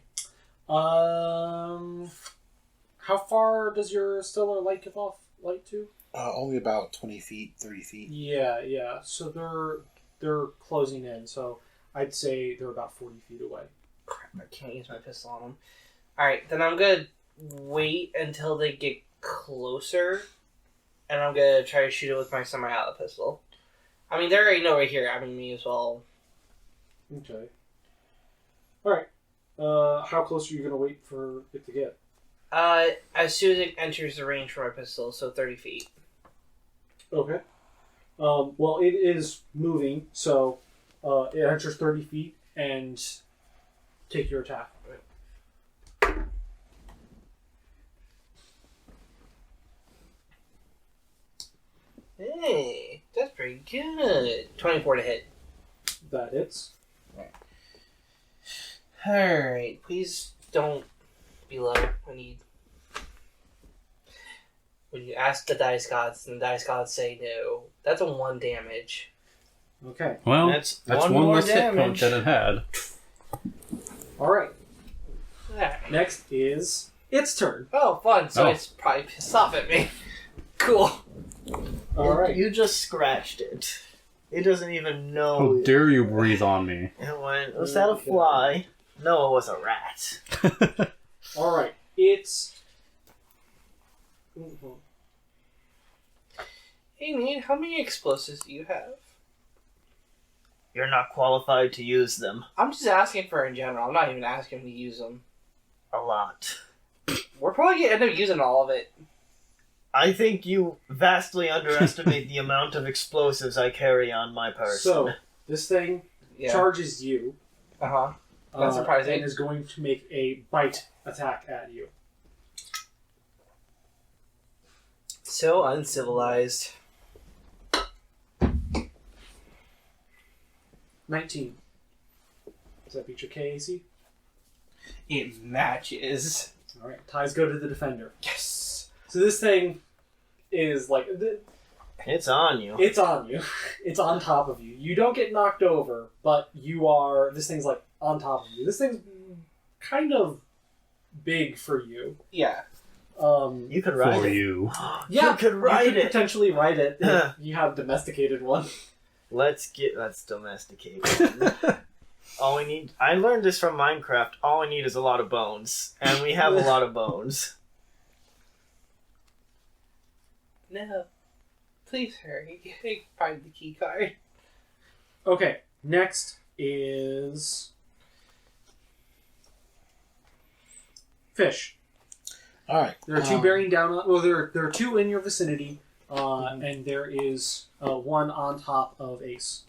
How far does your stellar light give off light to? Only about 20 feet, 30 feet. Yeah. So they're closing in. So I'd say they're about 40 feet away. Crap! I can't use my pistol on them. All right, then I'm gonna wait until they get closer, and I'm gonna try to shoot it with my semi-auto pistol. I mean, they're already know right here. I mean, me as well. Okay. All right. How close are you gonna wait for it to get? As soon as it enters the range for my pistol, so 30 feet. Okay. Well, it is moving, so it enters 30 feet and take your attack. Hey, that's pretty good. 24 to hit. That hits. Alright, please don't be low. When you ask the dice gods and the dice gods say no, that's a 1 damage. Okay. Well, That's that's one one more less hit point damage. that it had. All right. Alright. Next is its turn. Oh, fun. So Oh. it's probably pissed off at me. Cool. All right. You just scratched it. It doesn't even know. How dare you breathe on me? It went, was that a fly? No, it was a rat. All right. It's. Hey, man, how many explosives do you have? You're not qualified to use them. I'm just asking for in general. I'm not even asking to use them. A lot. We're probably going to end up using all of it. I think you vastly underestimate the amount of explosives I carry on my person. So this thing charges you. Uh-huh. That's surprising. And is going to make a bite attack at you. So uncivilized. 19. Does that beat your KAC? It matches. All right. Ties go to the defender. Yes. So this thing is like It's on you. it's on you. It's on top of you. You don't get knocked over, but you are. This thing's like on top of you. This thing's kind of big for you. Yeah. You could ride For it. you. Yeah, You could ride it. Potentially ride it if you have domesticated one. Let's domesticate one. All we need... I learned this from Minecraft. All we need is a lot of bones. And we have a lot of bones. No. Please hurry. Find the key card. Okay, next is... Fish. Alright. There are two bearing down on... Well, there are two in your vicinity, and there is one on top of Ace.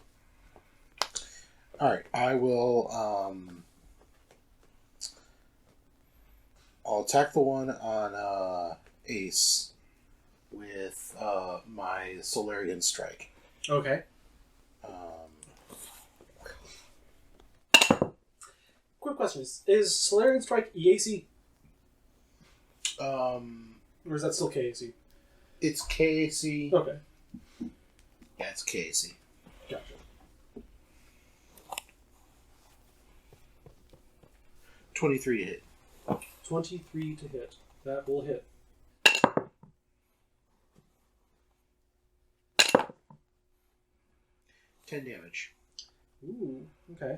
Alright, I will, I'll attack the one on, Ace with, my Solarian Strike. Okay. Quick question. Is Solarian Strike EAC? Or is that still KAC? It's KAC. Okay. Yeah, it's KAC. Gotcha. 23 to hit. 23 to hit. That will hit. $10 damage. Ooh, okay.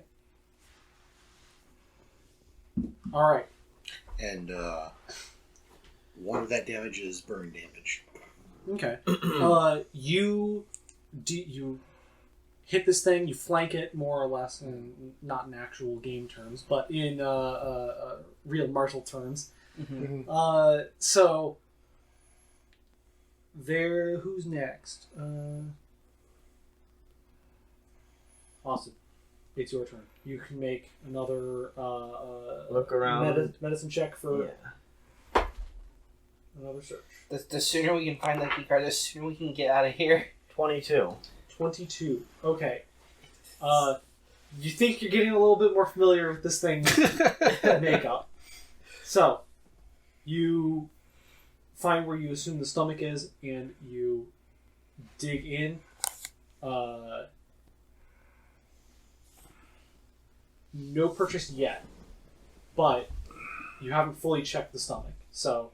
Alright. And, one of that damage is burn damage. Okay. You hit this thing, you flank it more or less, not in actual game terms, but in real martial terms. Mm-hmm. So there. Who's next? Austin, it's your turn. You can make another Look around. medicine check for Yeah. another search. The sooner we can find that key card, the sooner we can get out of here. 22. 22. Okay. You think you're getting a little bit more familiar with this thing's makeup. So, you find where you assume the stomach is, and you dig in. No purchase yet, but you haven't fully checked the stomach. So,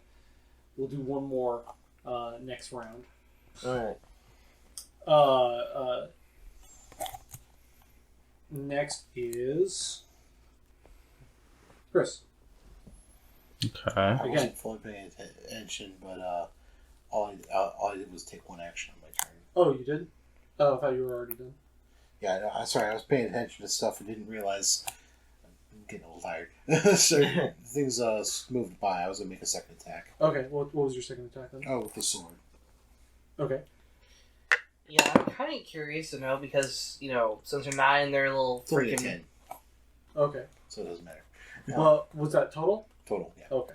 we'll do one more next round. Alright. Next is Chris. Okay. I Again. wasn't fully paying attention, but all I did was take one action on my turn. Oh, you did? Oh, I thought you were already done. Yeah, no, I'm sorry. I was paying attention to stuff and didn't realize I'm getting a little tired. So things moved by. I was gonna make a second attack. Okay, what was your second attack then? Oh, with the sword. Okay. Yeah, I'm kind of curious to know because, since they're not in their little 3 to freaking... 10, Okay. so it doesn't matter. Was that total? Total, yeah. Okay.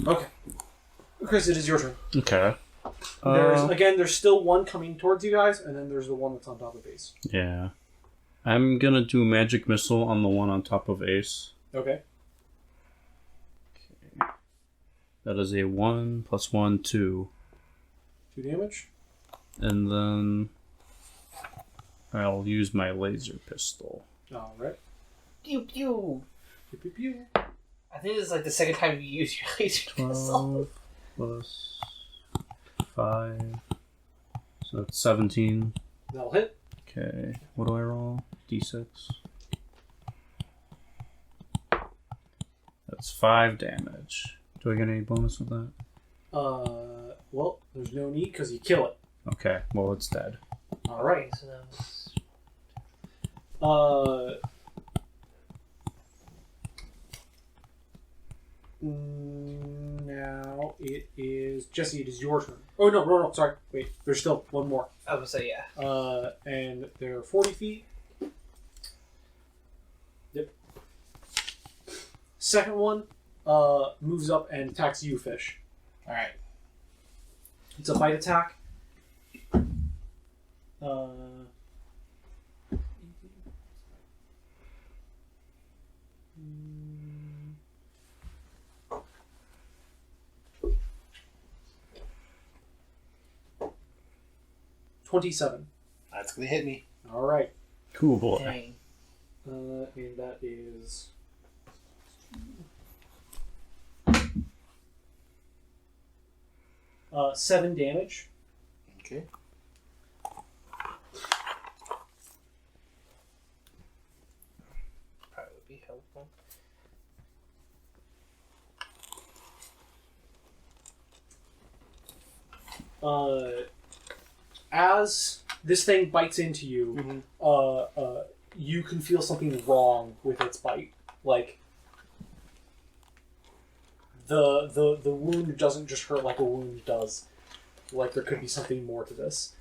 Okay. Chris, it is your turn. Okay. There's still one coming towards you guys, and then there's the one that's on top of Ace. Yeah. I'm gonna do magic missile on the one on top of Ace. Okay. That is a 1 + 1, 2. 2 damage. And then I'll use my laser pistol. Alright. Pew pew. Pew, pew, pew. I think this is like the second time you use your laser pistol. 12 + 5. So that's 17. That'll hit. Okay. What do I roll? D6. That's 5 damage. Do I get any bonus with that? Well, there's no need because you kill it. Okay. Well, it's dead. Alright. So that was... Now it is Jesse. It is your turn. Oh no! Sorry, wait. There's still one more. I would say yeah. And they're 40 feet. Yep. Second one, moves up and attacks you, Fish. All right. It's a bite attack. 27. That's gonna hit me. All right. Cool boy. Dang. And that is 7 damage. Okay. as this thing bites into you, you can feel something wrong with its bite. Like, the wound doesn't just hurt like a wound does. Like, there could be something more to this.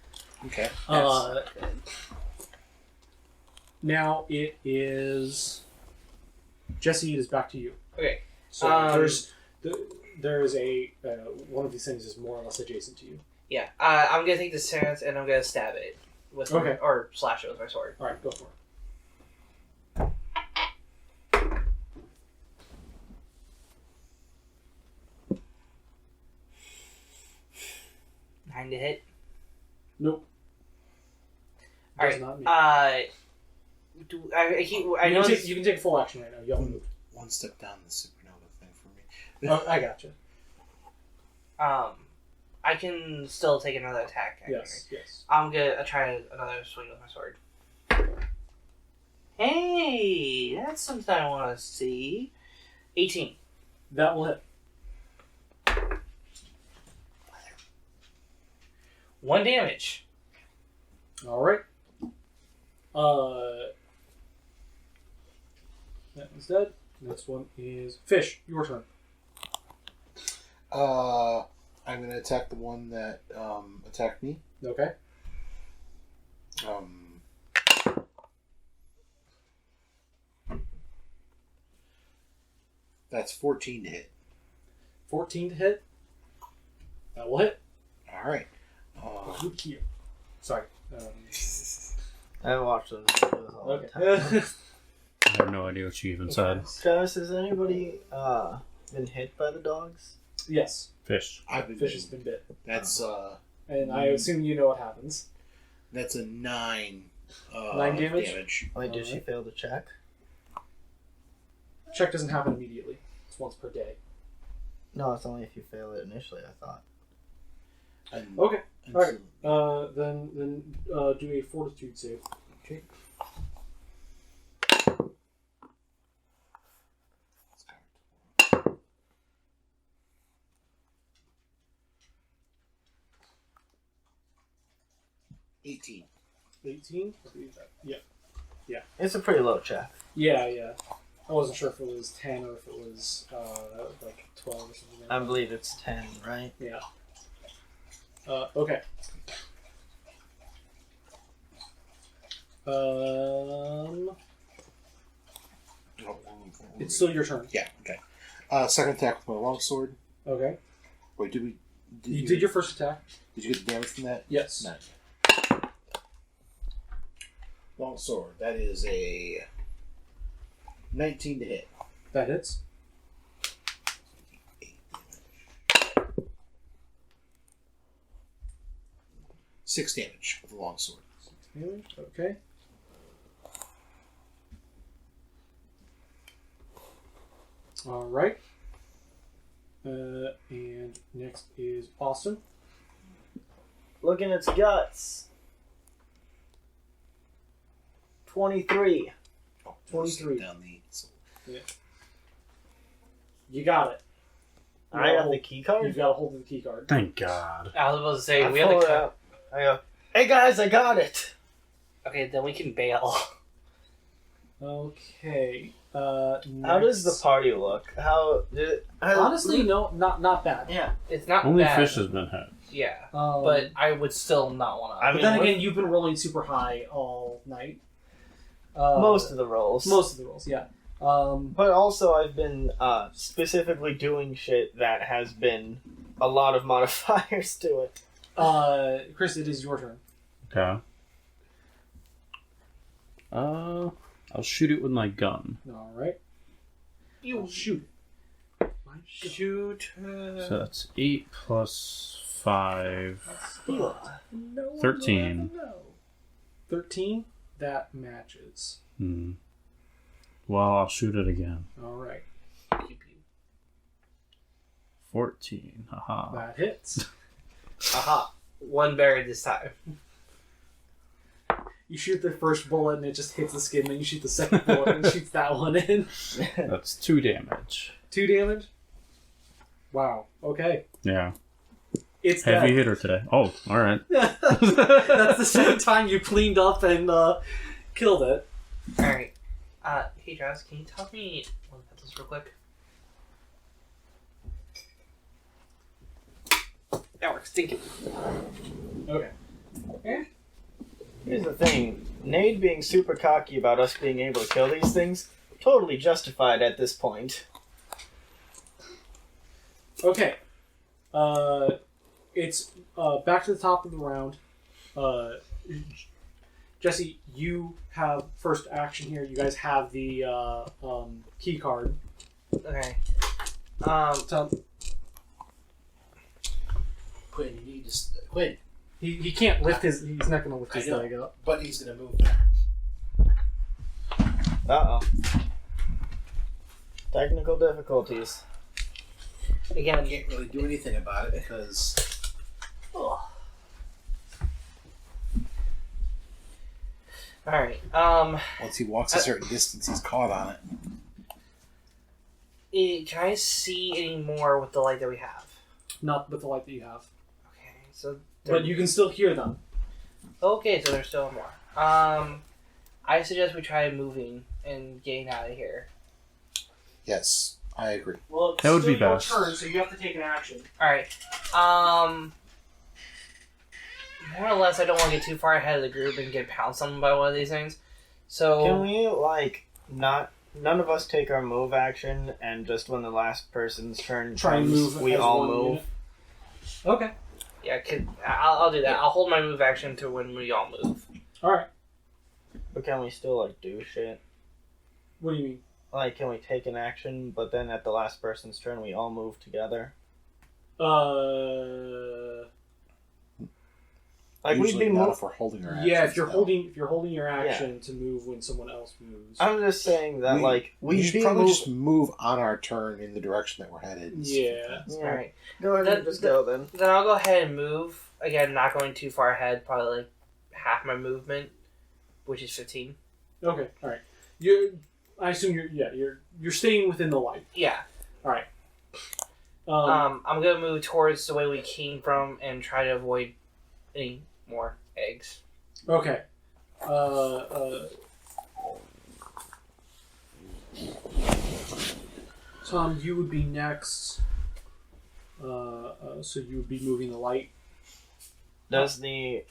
Okay. Now it is... Jesse, it is back to you. Okay. So there's a... one of these things is more or less adjacent to you. Yeah. I'm going to take this chance and I'm going to stab it. With or slash it with my sword. Alright, go for it. 9 to hit. Nope. All Does right. not meet. I know you can take full action right now. You haven't moved. One step down the supernova thing for me. Oh, I gotcha. I can still take another attack. Yes, yes. I'm gonna try another swing with my sword. Hey, that's something I want to see. 18. That will hit. 1 damage. All right. That one's dead. Next one is Fish. Your turn. I'm gonna attack the one that attacked me. Okay. That's 14 to hit. 14 to hit. That will hit. All right. Good kill. Sorry. I haven't watched those videos all the time. Okay. I have no idea what you even said. Travis, has anybody been hit by the dogs? Yes. Fish. Fish has been bit. That's And I assume you know what happens. that's a 9. 9 damage? Wait, did she fail the check? Check doesn't happen immediately. It's once per day. No, it's only if you fail it initially, I thought. Okay. Alright. Then do a fortitude save. Okay. 18. 18? Yeah. It's a pretty low check. Yeah. I wasn't sure if it was 10 or if it was like 12 or something like that. I believe it's 10, right? Yeah. Okay. It's still your turn. Yeah. Okay. Second attack with my longsword. Okay. Wait, did we? You did your first attack? Did you get the damage from that? Yes. Not yet. Longsword. That is a 19 to hit. That hits. 6 damage with the longsword. 6 damage. Okay. All right. And next is Austin. Look in its guts. 23. Oh, 23. Down the. Yeah. You got it. I got the key card? You've got a hold of the key card. Thank God. I was about to say, I we have pull the it out. I go, hey guys, I got it! Okay, then we can bail. Okay. How does the party look? Honestly, no, not bad. Yeah. It's not Only bad. Fish has been hit. Yeah. But But I would still not want to. I but mean, then what- again, you've been rolling super high all night. most of the rolls. Most of the rolls, yeah. But also, I've been specifically doing shit that has been a lot of modifiers to it. Chris, it is your turn. Okay. I'll shoot it with my gun. All right. You shoot. shoot. So that's 8 plus 5. No, 13. No. 13? That matches. Well, I'll shoot it again. All right. 14. Haha. That hits. Aha. One buried this time. You shoot the first bullet and it just hits the skin, then you shoot the second bullet and shoots that one in. That's 2 damage. 2 damage? Wow. Okay. Yeah. It's Heavy dead. hitter today. Oh, all right. That's the second time you cleaned up and killed it. Alright. Hey, Travis, can you tell me one of this real quick? That works. Thank you. Okay. Here's the thing. Nade being super cocky about us being able to kill these things, totally justified at this point. Okay. It's back to the top of the round. Jesse, you have first action here. You guys have the key card. Okay. Tom, Quinn, you need to Quinn, he can't lift his. He's not going to lift his leg up. but he's gonna move. Uh-oh. Technical difficulties. Again, I can't really do anything about it because alright. once he walks a certain distance, he's caught on it. Can I see any more with the light that we have? Not with the light that you have. Okay, so... But you can still hear them. Okay, so there's still more. I suggest we try moving and getting out of here. Yes, I agree. Well, it's That would still be your best. turn, so you have to take an action. Alright. More or less, I don't want to get too far ahead of the group and get pounced on by one of these things. So... Can we, like, not... None of us take our move action, and just when the last person's turn Try and comes, move we as all one move? unit. Okay. Yeah, I'll do that. I'll hold my move action to when we all move. Alright. But can we still, like, do shit? What do you mean? Like, can we take an action, but then at the last person's turn, we all move together? Like, we'd Usually be not move. if we're holding our Yeah, actions, if you're though. holding your action to move when someone else moves. I'm just saying that, like, we we'd should be probably move. just move on our turn in the direction that we're headed. Yeah. Yeah. Alright. Go ahead and just go then. Then I'll go ahead and move. Again, not going too far ahead. Probably like half my movement, which is 15. Okay. All right. I assume you're staying within the light. Yeah. All right. I'm gonna move towards the way we came from and try to avoid any more eggs. Okay. Tom, you would be next. So you would be moving the light. Does the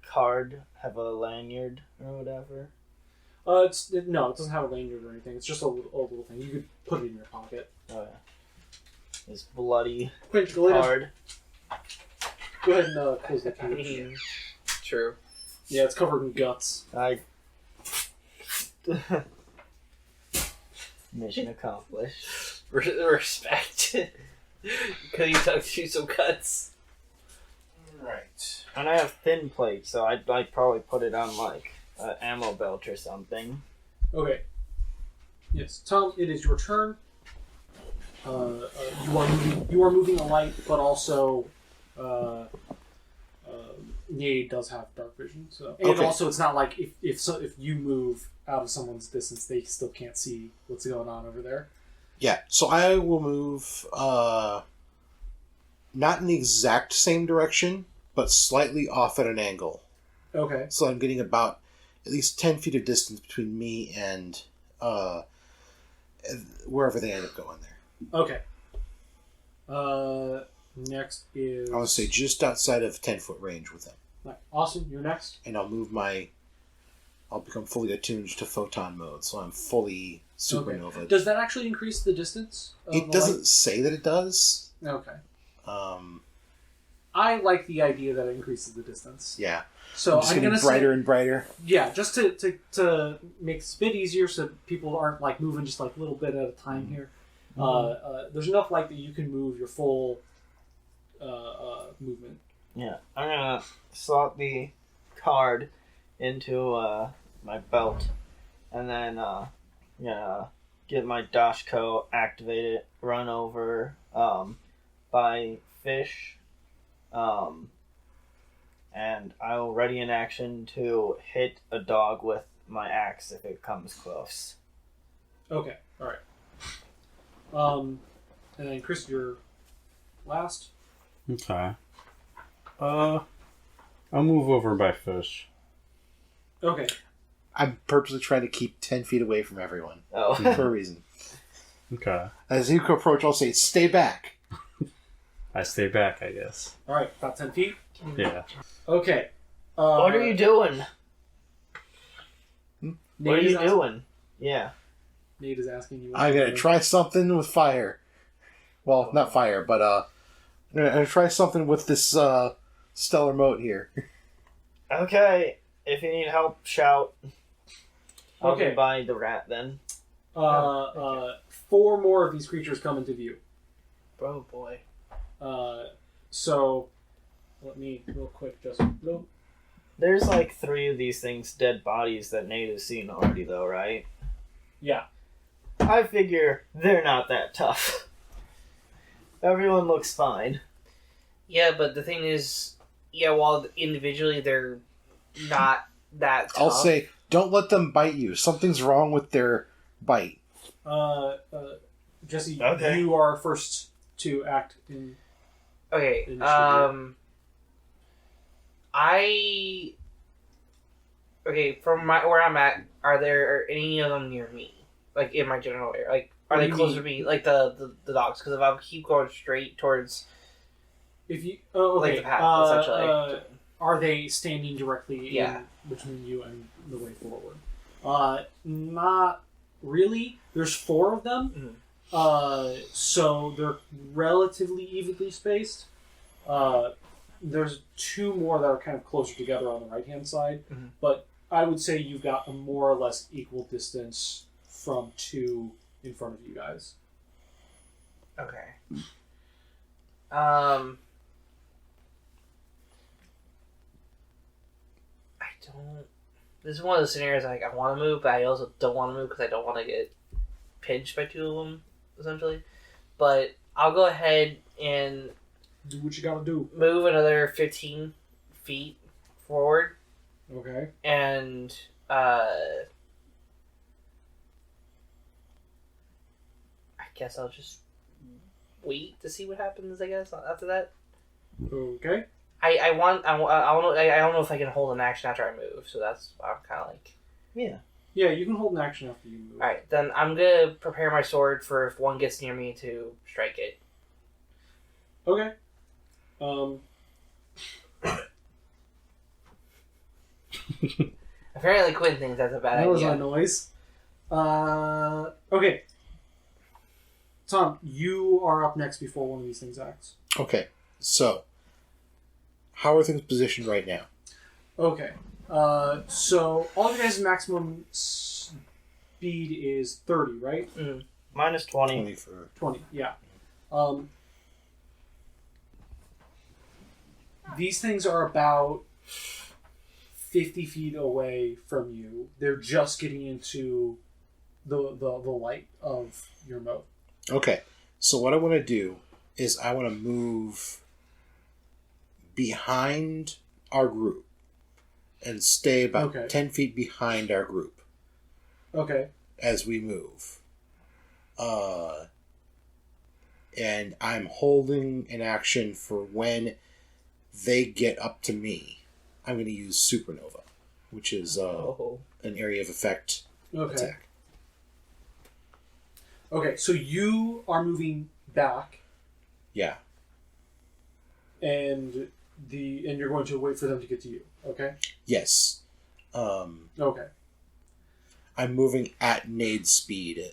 card have a lanyard or whatever? No, it doesn't have a lanyard or anything. It's just a little thing. You could put it in your pocket. Oh yeah. This bloody Quick, go ahead. card. Go ahead and close the cage. True. Yeah, it's covered in guts. Mission accomplished. Respect. Because you took through some cuts. Right. And I have thin plate, so I'd like probably put it on like an ammo belt or something. Okay. Yes, Tom, it is your turn. You are moving a light, but also Nade does have dark vision. So, and Okay. also it's not like if you move out of someone's distance, they still can't see what's going on over there. Yeah, so I will move not in the exact same direction, but slightly off at an angle. Okay. So I'm getting about at least 10 feet of distance between me and wherever they end up going there. Okay. Next is. I would say just outside of 10-foot range with them. Right. Austin, you're next. And I'll become fully attuned to photon mode, so I'm fully supernova. Okay. Does that actually increase the distance? Of It the doesn't say that it does. light? Okay. I like the idea that it increases the distance. Yeah. So Just I'm getting gonna brighter say, and brighter. yeah, just to make this a bit easier, so people aren't like moving just like a little bit at a time here. There's enough light that you can move your full movement. Yeah, I'm gonna slot the card into my belt, and then get my Dashko, activate it, run over by fish, and I'll ready an action to hit a dog with my axe if it comes close. Okay, all right. And then Chris, you're last. Okay. I'll move over by fish. Okay. I'm purposely trying to keep 10 feet away from everyone. Oh. For a reason. Okay. As you approach, I'll say, stay back. I stay back, I guess. Alright, about 10 feet? Yeah. Okay. What are you doing? What are you Nate is doing? Yeah. Nate is asking you. I'm going to try something with fire. Well, not fire, but I'm going to try something with this stellar moat here. Okay. If you need help, shout. I'll Okay. be by the rat then. 4 more of these creatures come into view. Oh boy. So, let me real quick just. Nope. There's like 3 of these things, dead bodies that Nate has seen already, though, right? Yeah. I figure they're not that tough. Everyone looks fine. Yeah, but the thing is, while individually they're not that tough. I'll say, don't let them bite you. Something's wrong with their bite. Jesse, Okay. you are first to act in. Okay, Initiative. from where I'm at, are there any of them near me? Like, in my general area? Like, are What they do you closer to mean? me? Like, the dogs? Because if I keep going straight towards... If you. Oh, okay. Like the path, essentially. Are they standing directly Yeah. in between you and the way forward? Not really. There's 4 of them. So they're relatively evenly spaced. There's 2 more that are kind of closer together on the right-hand side. Mhm. But I would say you've got a more or less equal distance from 2 in front of you guys. Okay. I don't... This is one of those scenarios like I want to move, but I also don't want to move because I don't want to get pinched by 2 of them, essentially. But I'll go ahead and Do what you gotta do. move another 15 feet forward, Okay. and I guess I'll just wait to see what happens. I guess after that, Okay. I don't know if I can hold an action after I move, so that's I'm kind of like. Yeah. Yeah, you can hold an action after you move. All right, then I'm gonna prepare my sword for if one gets near me to strike it. Okay. Apparently, Quinn thinks that's a bad That was idea. a noise. Okay. Tom, you are up next before one of these things acts. Okay, so how are things positioned right now? Okay. So all of you guys' maximum speed is 30, right? Minus 20. 20 for 20, yeah. These things are about 50 feet away from you. They're just getting into the light of your moat. Okay, so what I want to do is I want to move behind our group and stay about Okay. 10 feet behind our group Okay. as we move. And I'm holding an action for when they get up to me. I'm going to use Supernova, which is an area of effect Okay. attack. Okay, so you are moving back, Yeah. and you're going to wait for them to get to you. Okay. Yes. Okay. I'm moving at Nade's speed,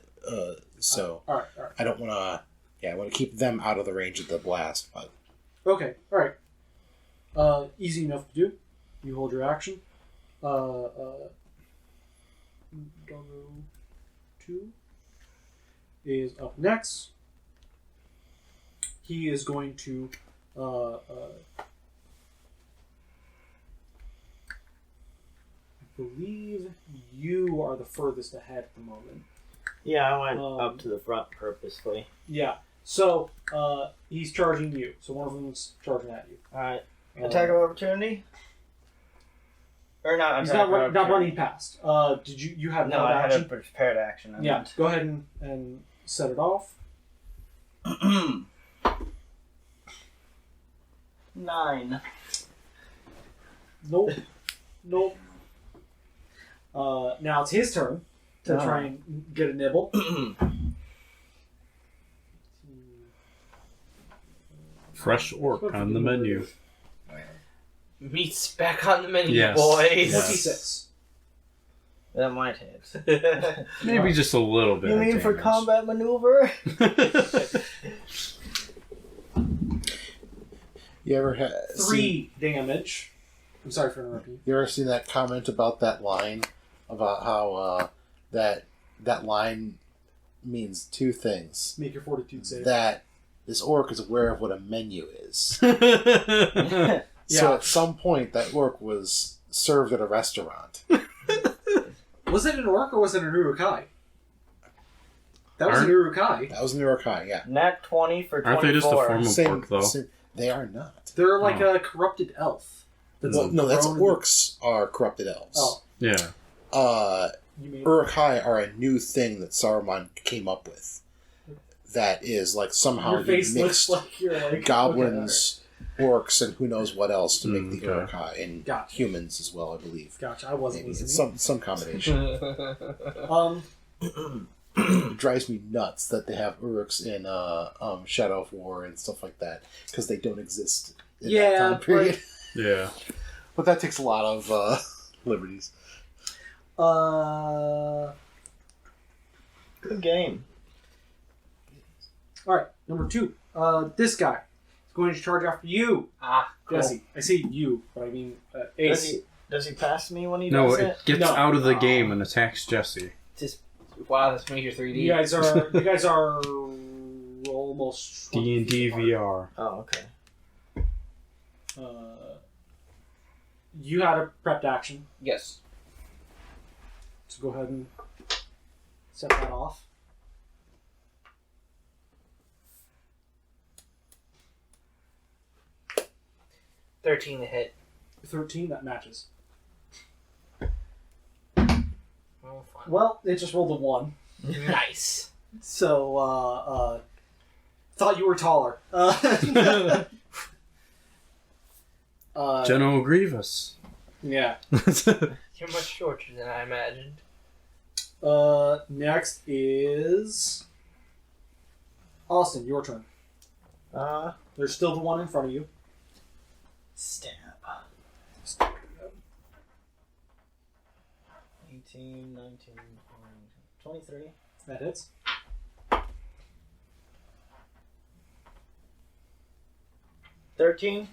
so All right. I don't want to. Yeah, I want to keep them out of the range of the blast. But Okay. All right. Easy enough to do. You hold your action. Doggo 2 is up next. He is going to I believe you are the furthest ahead at the moment. Yeah, I went up to the front purposefully. Yeah. So he's charging you. So one of them's charging at you. Alright. Attack of opportunity? Or not He's attack not, of not opportunity. running past. Did you have No, held I had action? a prepared action. I Yeah. meant. Go ahead and set it off. 9. Nope. Nope. Now it's his turn to try and get a nibble. Fresh orc on the menu. Meat's back on the menu, Yes. boys. Yes. 26. That might hit. Maybe just a little bit. You of mean for damage. combat maneuver? You ever had 3 damage. I'm sorry for interrupting You ever seen that comment about that line about how that line means 2 things? you. Make your fortitude save. That this orc is aware of what a menu is. Yeah. So at some point, that orc was served at a restaurant. Was it an orc or was it an urukai? That was an urukai. That was an urukai, yeah. Nat 20 for 24. Aren't they just a form of orc, though? They are not. They're like a corrupted elf. Well, no, that's grown- orcs are corrupted elves. Oh, Yeah. you mean Urukai are a new thing that Saruman came up with. That is like somehow your you face mixed looks like you're like goblins, orcs, and who knows what else to make the Okay. Urukai, and Gotcha. humans as well, I believe. Gotcha. I wasn't Maybe. It's listening. some combination. It drives me nuts that they have Uruks in Shadow of War and stuff like that because they don't exist in that Yeah, time period. Yeah. But that takes a lot of liberties. All Good game. right, number 2. This guy is going to charge after you, Cool. Jesse. I say you, but I mean Ace. Does he pass me when he No, does it it? gets No. out of the game and attacks Jesse. Wow, that's major 3D. You guys are almost D&D VR. Oh, okay. You had a prepped action, Yes. so go ahead and set that off. $13 to hit. 13, that matches. Oh, fine. Well, it just rolled a 1. Nice. So, thought you were taller. General Grievous. Yeah. You're much shorter than I imagined. Next is Austin. Your turn. There's still the one in front of you. Stab. 18, 19, 23. That hits. 13?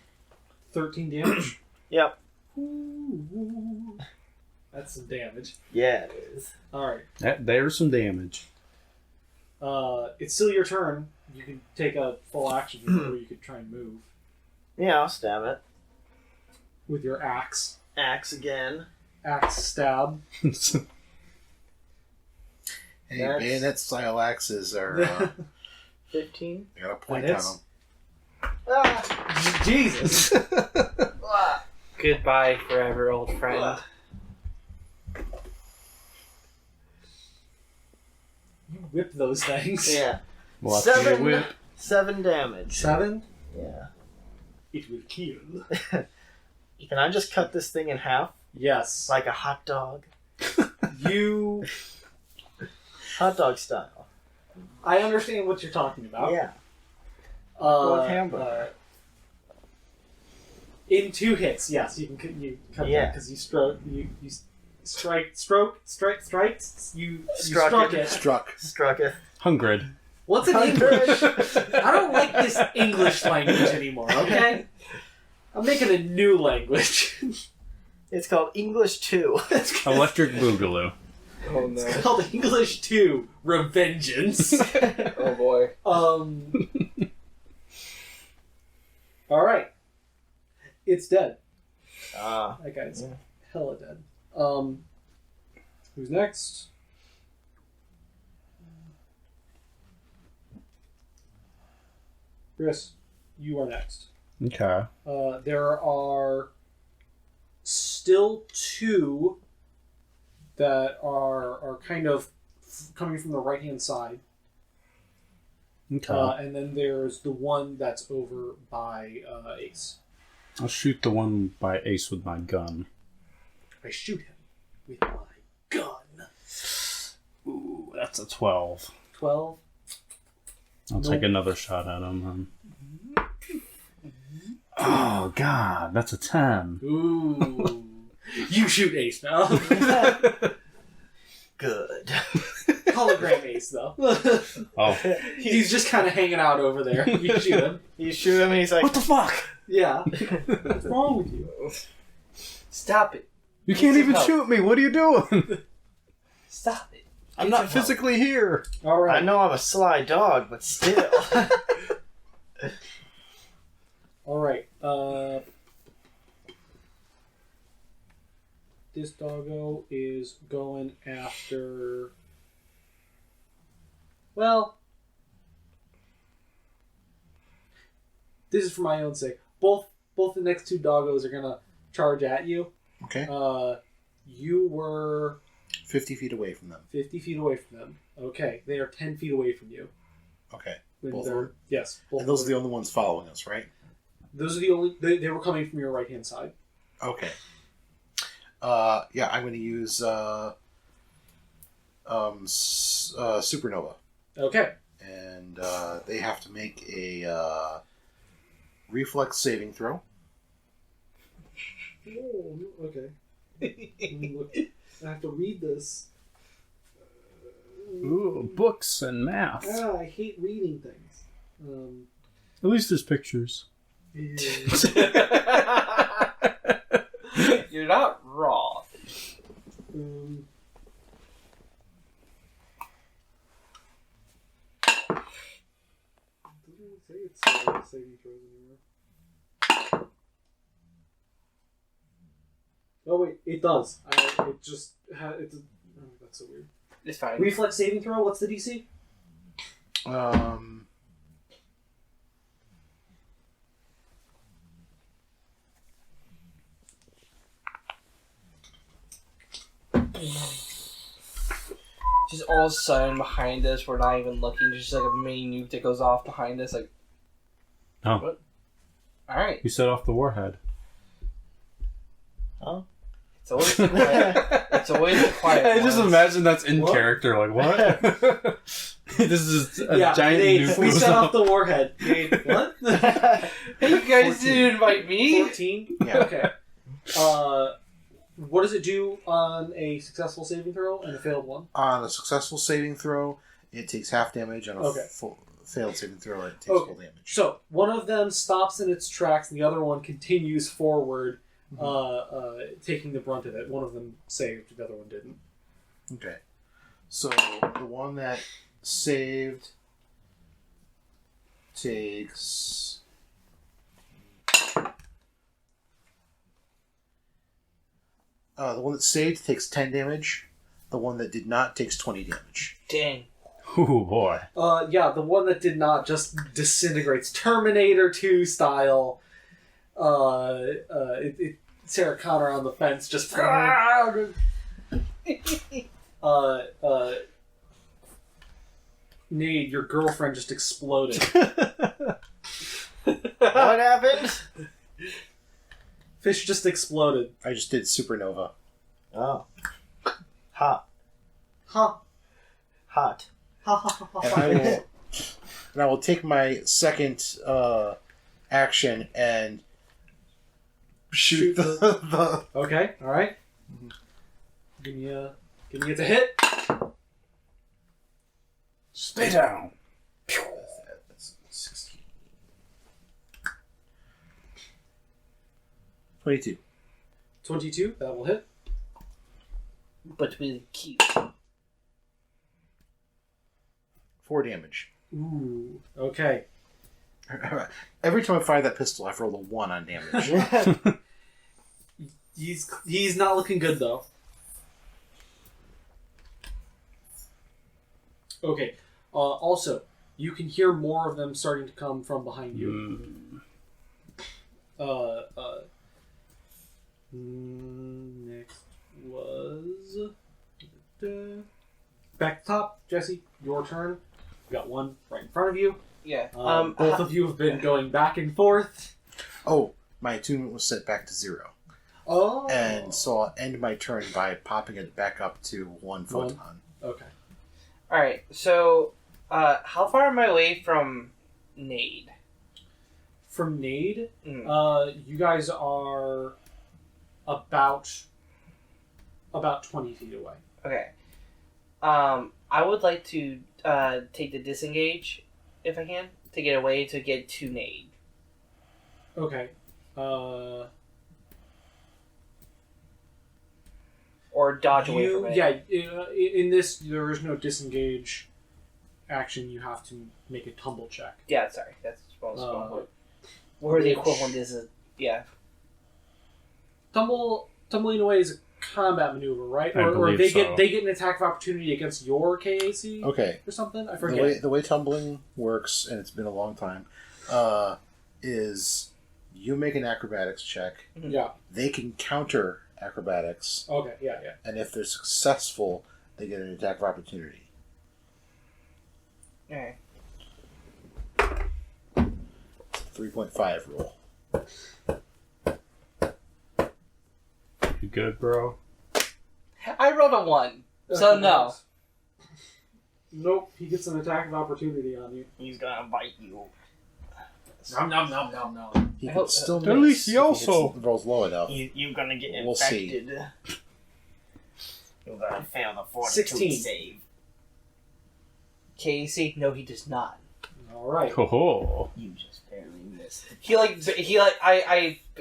13 damage. Yep. Ooh. That's some damage. Yeah, it is. All right. There's some damage. It's still your turn. You can take a full action here, or you could try and move Yeah, I'll stab it. with your axe. Axe again. Axe stab. Hey, That's- bayonet style axes are. 15. I got a point That on hits. them. Ah! Jesus. Ah! Goodbye, forever old friend. Ah. You whip those things. Yeah. Watch your whip. 7 damage. 7. Yeah. It will kill. Can I just cut this thing in half? Yes. Like a hot dog? You. Hot dog style. I understand what you're talking about. Yeah. Uh, hamburger. In 2 hits, yes, you can cut Yeah. that because you struck you struck it. Struck it. 100. What's in English? I don't like this English language anymore. Okay, I'm making a new language. It's called English 2. Electric Boogaloo. Oh It's called English 2 Revengeance. Oh boy. All right, it's dead. Ah. That guy's Yeah. hella dead. Who's next? Chris, you are next. Okay. There are still 2 that are kind of coming from the right hand side, Okay. and then there's the one that's over by Ace. I'll shoot the one by Ace with my gun. I shoot him with my gun. Ooh, that's a 12. 12. I'll take another shot at him. Oh, God, that's a 10. Ooh. You shoot Ace now. Good. Hologram Ace, though. Oh. He's just kind of hanging out over there. You shoot him. You shoot him and he's like, What the fuck? Yeah. What's wrong with you? stop it. You can't even shoot me. What are you doing? Stop it. I'm not physically here. All right. I know I'm a sly dog, but still. All right. This doggo is going after. Well, this is for my own sake. Both the next two doggos are gonna charge at you. Okay. You were 50 feet away from them. 50 feet away from them. Okay, they are 10 feet away from you. Okay. When Both they're- of them? Yes. Both And those are of the them. only ones following us, right? Those are the only. They were coming from your right hand side. Okay. Yeah, I'm going to use Supernova. Okay. And they have to make a reflex saving throw. Oh, okay. Let me look. I have to read this. Ooh, books and math. I hate reading things. At least there's pictures. You're not wrong. Doesn't say it's saving throws anymore. Oh wait, it does. It just it's. Oh, that's so weird. It's fine. Reflex saving throw. What's the DC? Just all of a sudden behind us, we're not even looking. Just like a mini nuke that goes off behind us. Like, Oh. what? All right. You set off the warhead. It's always the quiet. It's always the quiet. I just ones. imagine that's in What? character. Like, what? This is a giant nuke. we goes set off off. the warhead. What? Hey, you guys 14. didn't invite me. 14? Yeah. Okay. What does it do on a successful saving throw and a failed one? On a successful saving throw, it takes half damage. On a Okay. failed saving throw, it takes Okay. full damage. So, one of them stops in its tracks and the other one continues forward, taking the brunt of it. One of them saved, the other one didn't. Okay. So, the one that saved takes... the one that saved takes 10 damage. The one that did not takes 20 damage. Dang. Ooh, boy. Yeah, the one that did not just disintegrates. Terminator 2 style. Sarah Connor on the fence just... Nade, your girlfriend just exploded. What happened? Fish just exploded. I just did Supernova. Oh. Hot. Huh. Hot. Ha ha ha ha. And I will take my second action and shoot the Okay, alright. Give me a to hit. Stay down. That's 16. 22. 22, that will hit. But we keep. 4 damage. Ooh, okay. Every time I fire that pistol, I've rolled a 1 on damage. He's not looking good though. Okay. Also, you can hear more of them starting to come from behind you. Next was back to top. Jesse, your turn. You got one right in front of you. Yeah. Both of you have been going back and forth. Oh, my attunement was set back to 0. Oh. And so I'll end my turn by popping it back up to 1 photon. Okay. Alright, so how far am I away from Nade? From Nade, you guys are about 20 feet away. Okay. I would like to take the disengage, if I can, to get away to get to Nade. Okay. Or dodge away from it. Yeah, in this, there is no disengage action. You have to make a tumble check. Yeah, sorry. That's where the equivalent is. Yeah. Tumbling away is a combat maneuver, right? I Or believe so. they get an attack of opportunity against your KAC Okay. or something? I forget. The way tumbling works, and it's been a long time, is you make an acrobatics check. Yeah. They can counter acrobatics, Okay, yeah. and if they're successful, they get an attack of opportunity. Okay. 3.5 roll. You good, bro? I rolled a 1, so no. Nope, he gets an attack of opportunity on you. He's gonna bite you. Nom nom nom nom nom. He I can hope- still miss At least he if also- hits the rolls low enough. You're gonna get We'll see. infected. You're gonna fail the fortitude 16. save. Casey? No, he does not. All right. Oh. You just barely missed.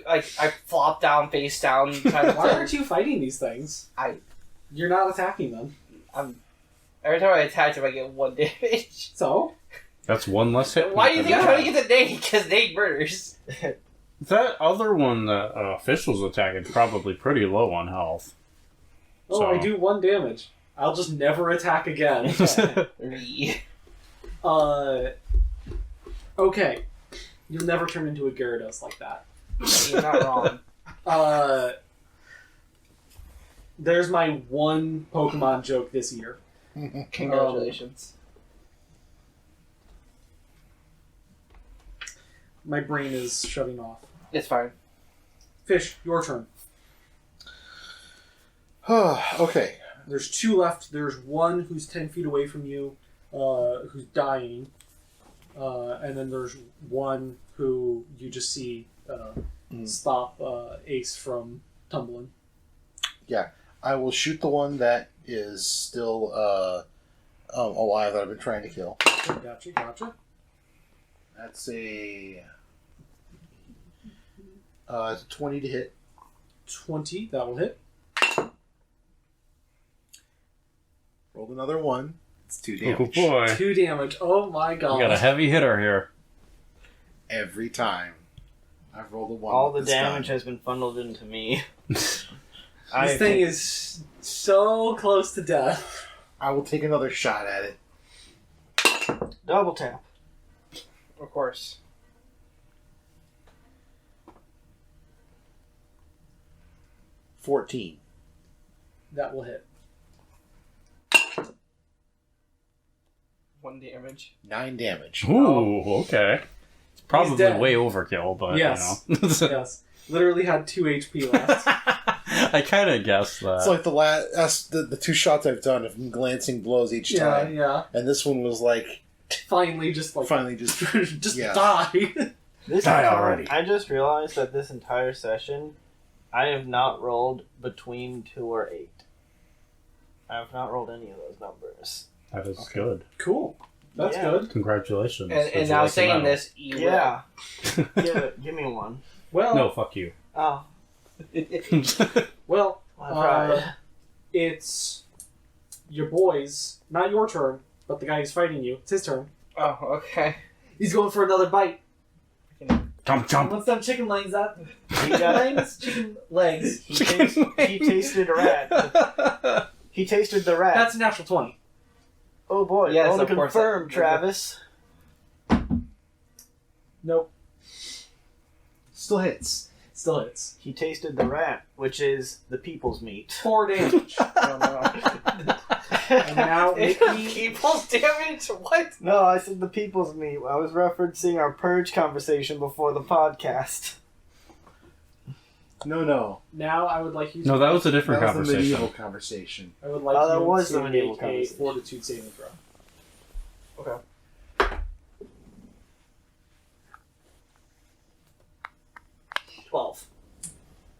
I flop down, face down. Kind of Why thing. aren't you fighting these things? You're not attacking them. Every time I attack him, I get 1 damage. So? That's one less hit. Why do you point think I'm than trying to get the Nade? Because Nade murders. that other one that officials attack is probably pretty low on health. Oh, So- I do 1 damage. I'll just never attack again. 3. Okay. You'll never turn into a Gyarados like that. You're not wrong. There's my one Pokemon joke this year. Congratulations. My brain is shutting off. It's fine. Fish, your turn. Okay. There's 2 left. There's one who's 10 feet away from you, who's dying. And then there's one who you just see stop Ace from tumbling. Yeah. I will shoot the one that is still alive that I've been trying to kill. Gotcha. That's a 20 to hit. 20, that will hit. Rolled another 1. It's 2 Oh damage. boy. 2 damage. Oh my god. We got a heavy hitter here. Every time. I've rolled a 1. All the with this damage gun. has been funneled into me. This thing is so close to death. I will take another shot at it. Double tap. Of course. 14. That will hit. 1 damage. 9 damage. Ooh, okay. It's probably dead. way overkill, but Yes. you know. Yes. Literally had 2 HP left. I kind of guessed that. It's like the 2 shots I've done have been glancing blows each time. Yeah. And this one was like, Finally, just just Yeah. die. This Die entire- already. I just realized that this entire session, I have not rolled between 2 or 8. I have not rolled any of those numbers. That is Okay. good. Cool. That's Yeah. good. Congratulations. And Would you now like a saying medal? this, you Yeah. Give me one. Well, No, fuck you. Oh, well, I tried. it's your boys. Not your turn, but the guy who's fighting you. It's his turn. Oh, okay. He's going for another bite. Jump, jump. What's them chicken legs? That He got legs, chicken legs. he tasted a rat. He tasted the rat. That's a natural 20. Oh boy, Yes, only of course. confirmed, Travis. Nope. still hits. Still hits. He tasted the rat, which is the people's meat. 4 damage. And now make me... People's damage? What? No, I said the people's meat. I was referencing our purge conversation before the podcast. No. Now I would like you to No, that was a different That was the conversation. medieval conversation. I would like that you was to the medieval make a conversation. fortitude saving throw. Okay. 12.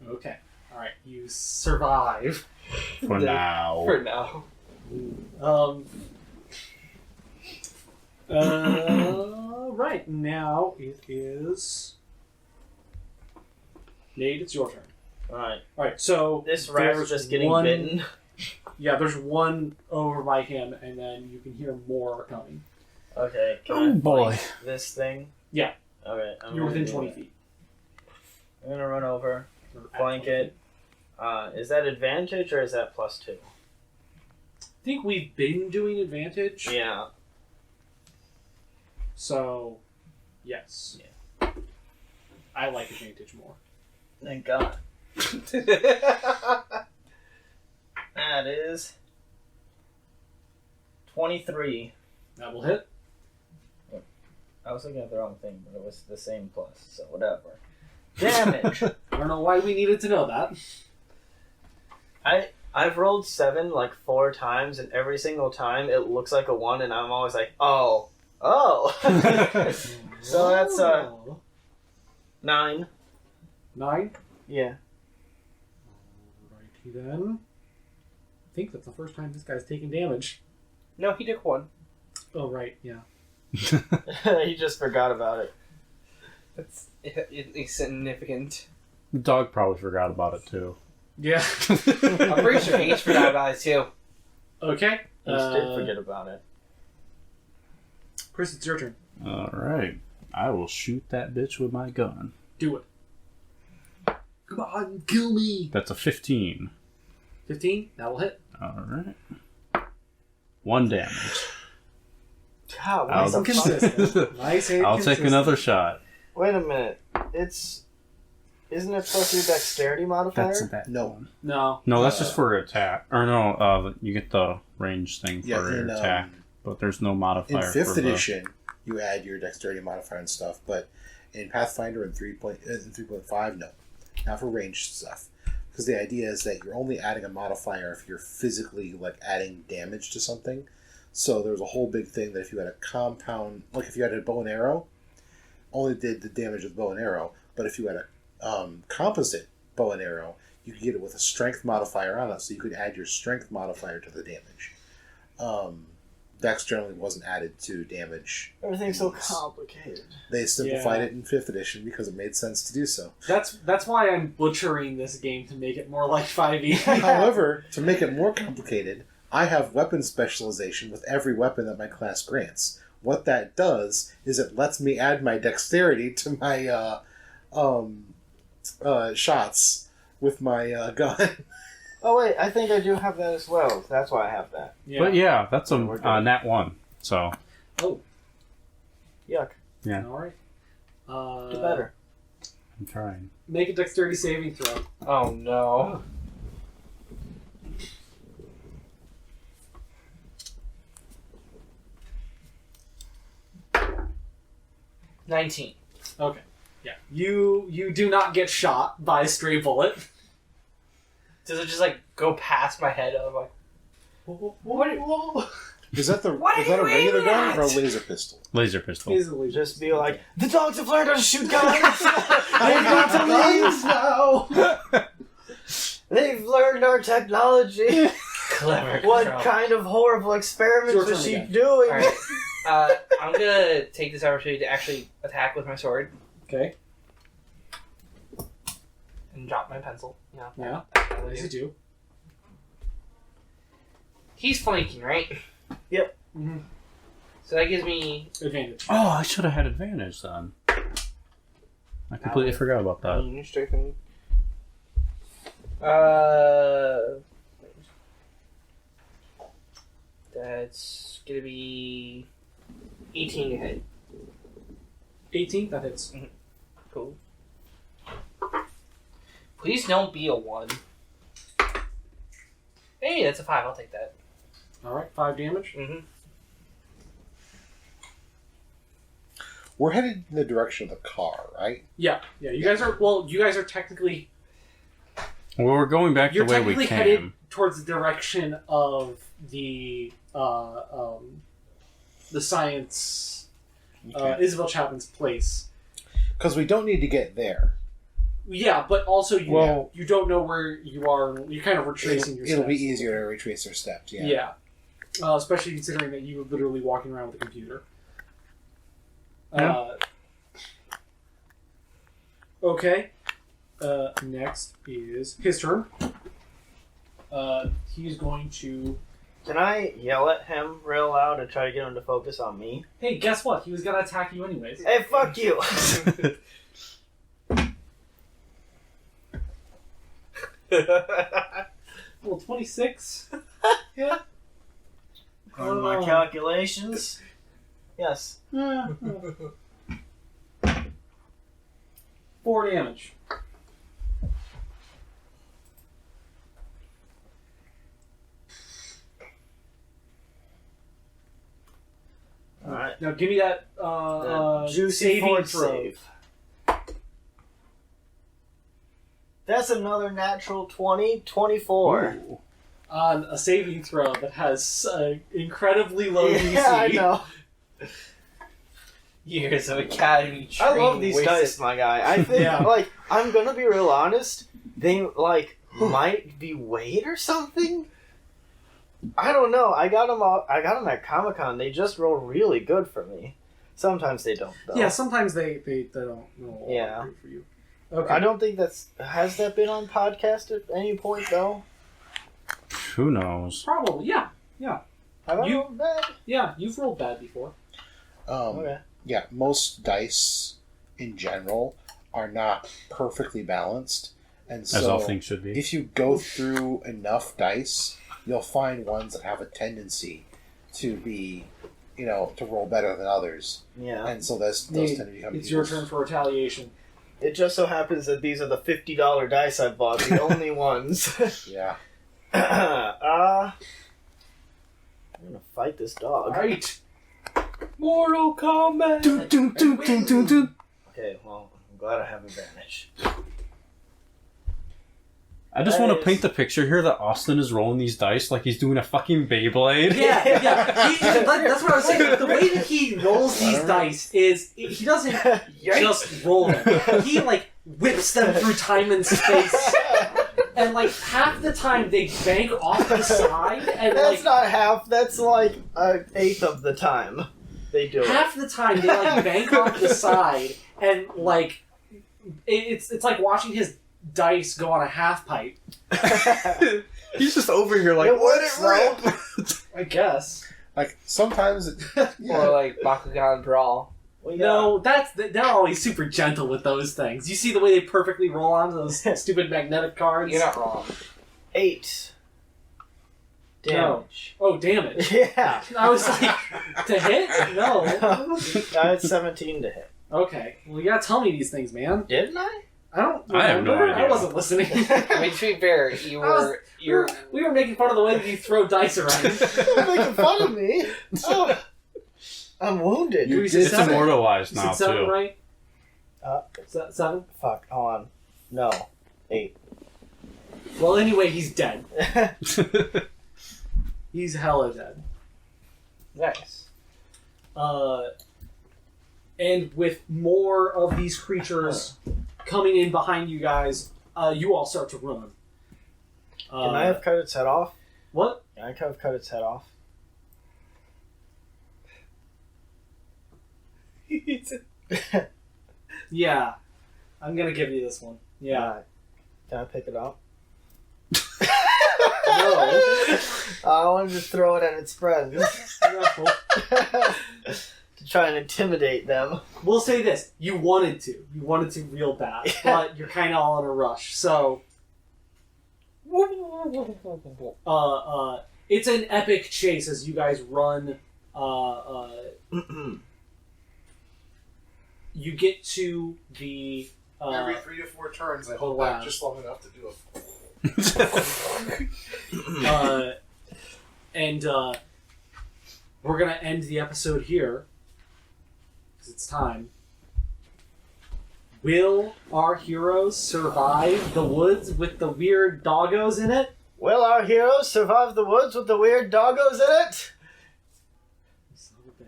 Okay. Alright, you survive. For now. For now. Right, now it is... Nate, it's your turn. Alright. Alright, so... This rat's there's just getting one- bitten. Yeah, there's one over by him, and then you can hear more coming. Okay, can Oh, I boy. flank this thing? Yeah. Okay, You're within 20 feet. I'm gonna run over, Or at flank 20 it. feet. Is that advantage or is that +2? I think we've been doing advantage. Yeah. So, yes. Yeah. I like advantage more. Thank God. That is 23. That will hit. I was looking at the wrong thing, but it was the same plus, so whatever. Damage! I don't know why we needed to know that. I've rolled 7 like 4 times, and every single time it looks like a 1, and I'm always like, oh. So that's Oh. 9. 9? Yeah. Alrighty then. I think that's the first time this guy's taken damage. No, he took 1. Oh, right, yeah. He just forgot about it. That's insignificant. The dog probably forgot about it too. Yeah. I'm pretty sure H forgot about it too. Okay. He did forget about it. Chris, it's your turn. Alright. I will shoot that bitch with my gun. Do it. Come on, kill me! That's a 15. 15? That will hit. Alright. 1 damage. God, I'll- what the fuck? Consistent. Nice and I'll take consistent. another shot. Wait a minute. Isn't it supposed to be dexterity modifier? That's that No. one. No. No, that's just for attack. Or no, you get the range thing for Yeah, your in, attack. But there's no modifier In 5th for edition, you add your dexterity modifier and stuff, but in Pathfinder and 3.5, no. Not for ranged stuff. Because the idea is that you're only adding a modifier if you're physically like adding damage to something. So there's a whole big thing that if you had a compound, like if you had a bow and arrow, only did the damage with bow and arrow. But if you had a composite bow and arrow, you could get it with a strength modifier on it, so you could add your strength modifier to the damage. Dex generally wasn't added to damage. Everything's so complicated. They simplified Yeah. it in 5th edition because it made sense to do so. That's why I'm butchering this game to make it more like 5e. However, to make it more complicated, I have weapon specialization with every weapon that my class grants. What that does is it lets me add my dexterity to my shots with my gun. Oh wait, I think I do have that as well. That's why I have that. Yeah. But yeah, that's a We're good. nat 1. So, Oh, Yuck. yeah, alright. Do better. I'm trying. Make a dexterity saving throw. Oh no. 19. Okay. Yeah. You do not get shot by a stray bullet. Does it just like go past my head? I'm like, what? Is that What are is that a you regular aiming gun or a at? laser pistol? Laser pistol. Easily. Just be like, the dogs have learned how to shoot guns! They've got to now. They've learned our technology! Clever. What control. kind of horrible experiments Your was turn she again. doing? Alright. I'm gonna take this opportunity to actually attack with my sword Okay. and drop my pencil. Yeah. Yeah. That's Easy do. He's flanking, right? Mm-hmm. So that gives me Advantage. Oh, I should have had advantage then. I completely forgot about that. strengthening. That's gonna be 18 to hit. 18. That hits. Cool. Please don't be a 1. Hey, that's a 5. I'll take that. All right. 5 damage. Mm-hmm. We're headed in the direction of the car, right? Yeah. Yeah. You guys are technically Well, we're going back You're the way we technically came. headed towards the direction of the science, Isabel Chapman's place. Because we don't need to get there. Yeah, but also you don't know where you are. You're kind of retracing your steps. It'll be easier to retrace our steps, yeah. Yeah. Especially considering that you were literally walking around with a computer. Yeah. Okay. Next is his turn. He's going to... Can I yell at him real loud and try to get him to focus on me? Hey, guess what? He was going to attack you anyways. Hey, fuck you! Well, 26? Yeah. According to my calculations, yes. 4 damage. Alright. Now give me that Juicy saving forward throw. save. That's another natural 20, 24. Ooh. On a saving throw that has incredibly low DC. Yeah, I know. Years of academy I training love these wasted. dice, my guy. I think, Yeah. I'm gonna be real honest. They, might be weight or something? I don't know. I got them at Comic-Con. They just roll really good for me. Sometimes they don't, though. Yeah, sometimes they don't roll Yeah. great for you. Okay. I don't think has that been on podcast at any point, though? Who knows? Probably, yeah. Have I You- rolled bad? Yeah, you've rolled bad before. Okay. Yeah, most dice in general are not perfectly balanced. And so As all things should be. if you go through enough dice, you'll find ones that have a tendency to be, to roll better than others. Yeah. And so those tend to become It's your turn for retaliation. It just so happens that these are the $50 dice I bought, the only ones. Yeah. I'm gonna fight this dog. Alright. Mortal Kombat! Dun, dun, dun, dun, dun, dun. Okay, well, I'm glad I have advantage. I just want to paint the picture here that Austin is rolling these dice like he's doing a fucking Beyblade. Yeah. That's what I was saying. The way that he rolls these dice is he doesn't just roll them. He whips them through time and space. And half the time they bank off the side and That's not half, that's an eighth of the time they do it. half the time they bank off the side and it's like watching his dice go on a half pipe. He's just over here like, It works, let though. it rip. I guess. Sometimes... Or Bakugan Brawl. We No, they're always super gentle with those things. You see the way they perfectly roll onto those stupid magnetic cards? You're not wrong. 8 damage. Oh, damn it. Yeah. I was like, to hit? No. I had 17 to hit. Okay. Well, you gotta tell me these things, man. Didn't I? I don't remember. I have no idea. I wasn't listening. I mean, to be fair, We were making fun of the way that you throw dice around. You're making fun of me. Oh. I'm wounded. You said It's 7. immortalized You now, said 7, too. right? Is that 7? Fuck, hold on. No. 8. Well, anyway, he's dead. He's hella dead. nice. And with more of these creatures coming in behind you guys, you all start to run. Can I have cut its head off? What? Can I have cut its head off? Yeah. I'm gonna give you this one. Yeah. Alright. Can I pick it up? No. I wanted to throw it at its friends. No. To try and intimidate them. We'll say this. You wanted to. You wanted to real bad. But you're kind of all in a rush. So... it's an epic chase as you guys run. You get to the... Every 3 to 4 turns, I hold wow. back just long enough to do a... and we're gonna end the episode here because it's time. Will our heroes survive the woods with the weird doggos in it? Will our heroes survive the woods with the weird doggos in it? Son of a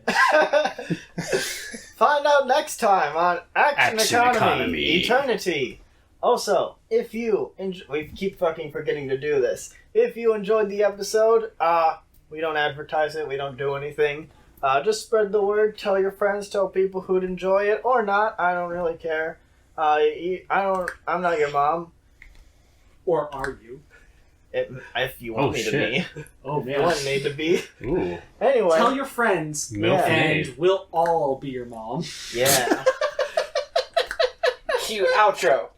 bitch. Find out next time on Action Economy Eternity. Also, if you we keep fucking forgetting to do this. If you enjoyed the episode, we don't advertise it, we don't do anything. Just spread the word, tell your friends, tell people who'd enjoy it or not. I don't really care. I'm not your mom. Or are you? If you want me to be. Oh man. You want me to be. Ooh. Anyway. Tell your friends, and we'll all be your mom. Yeah. Cue outro.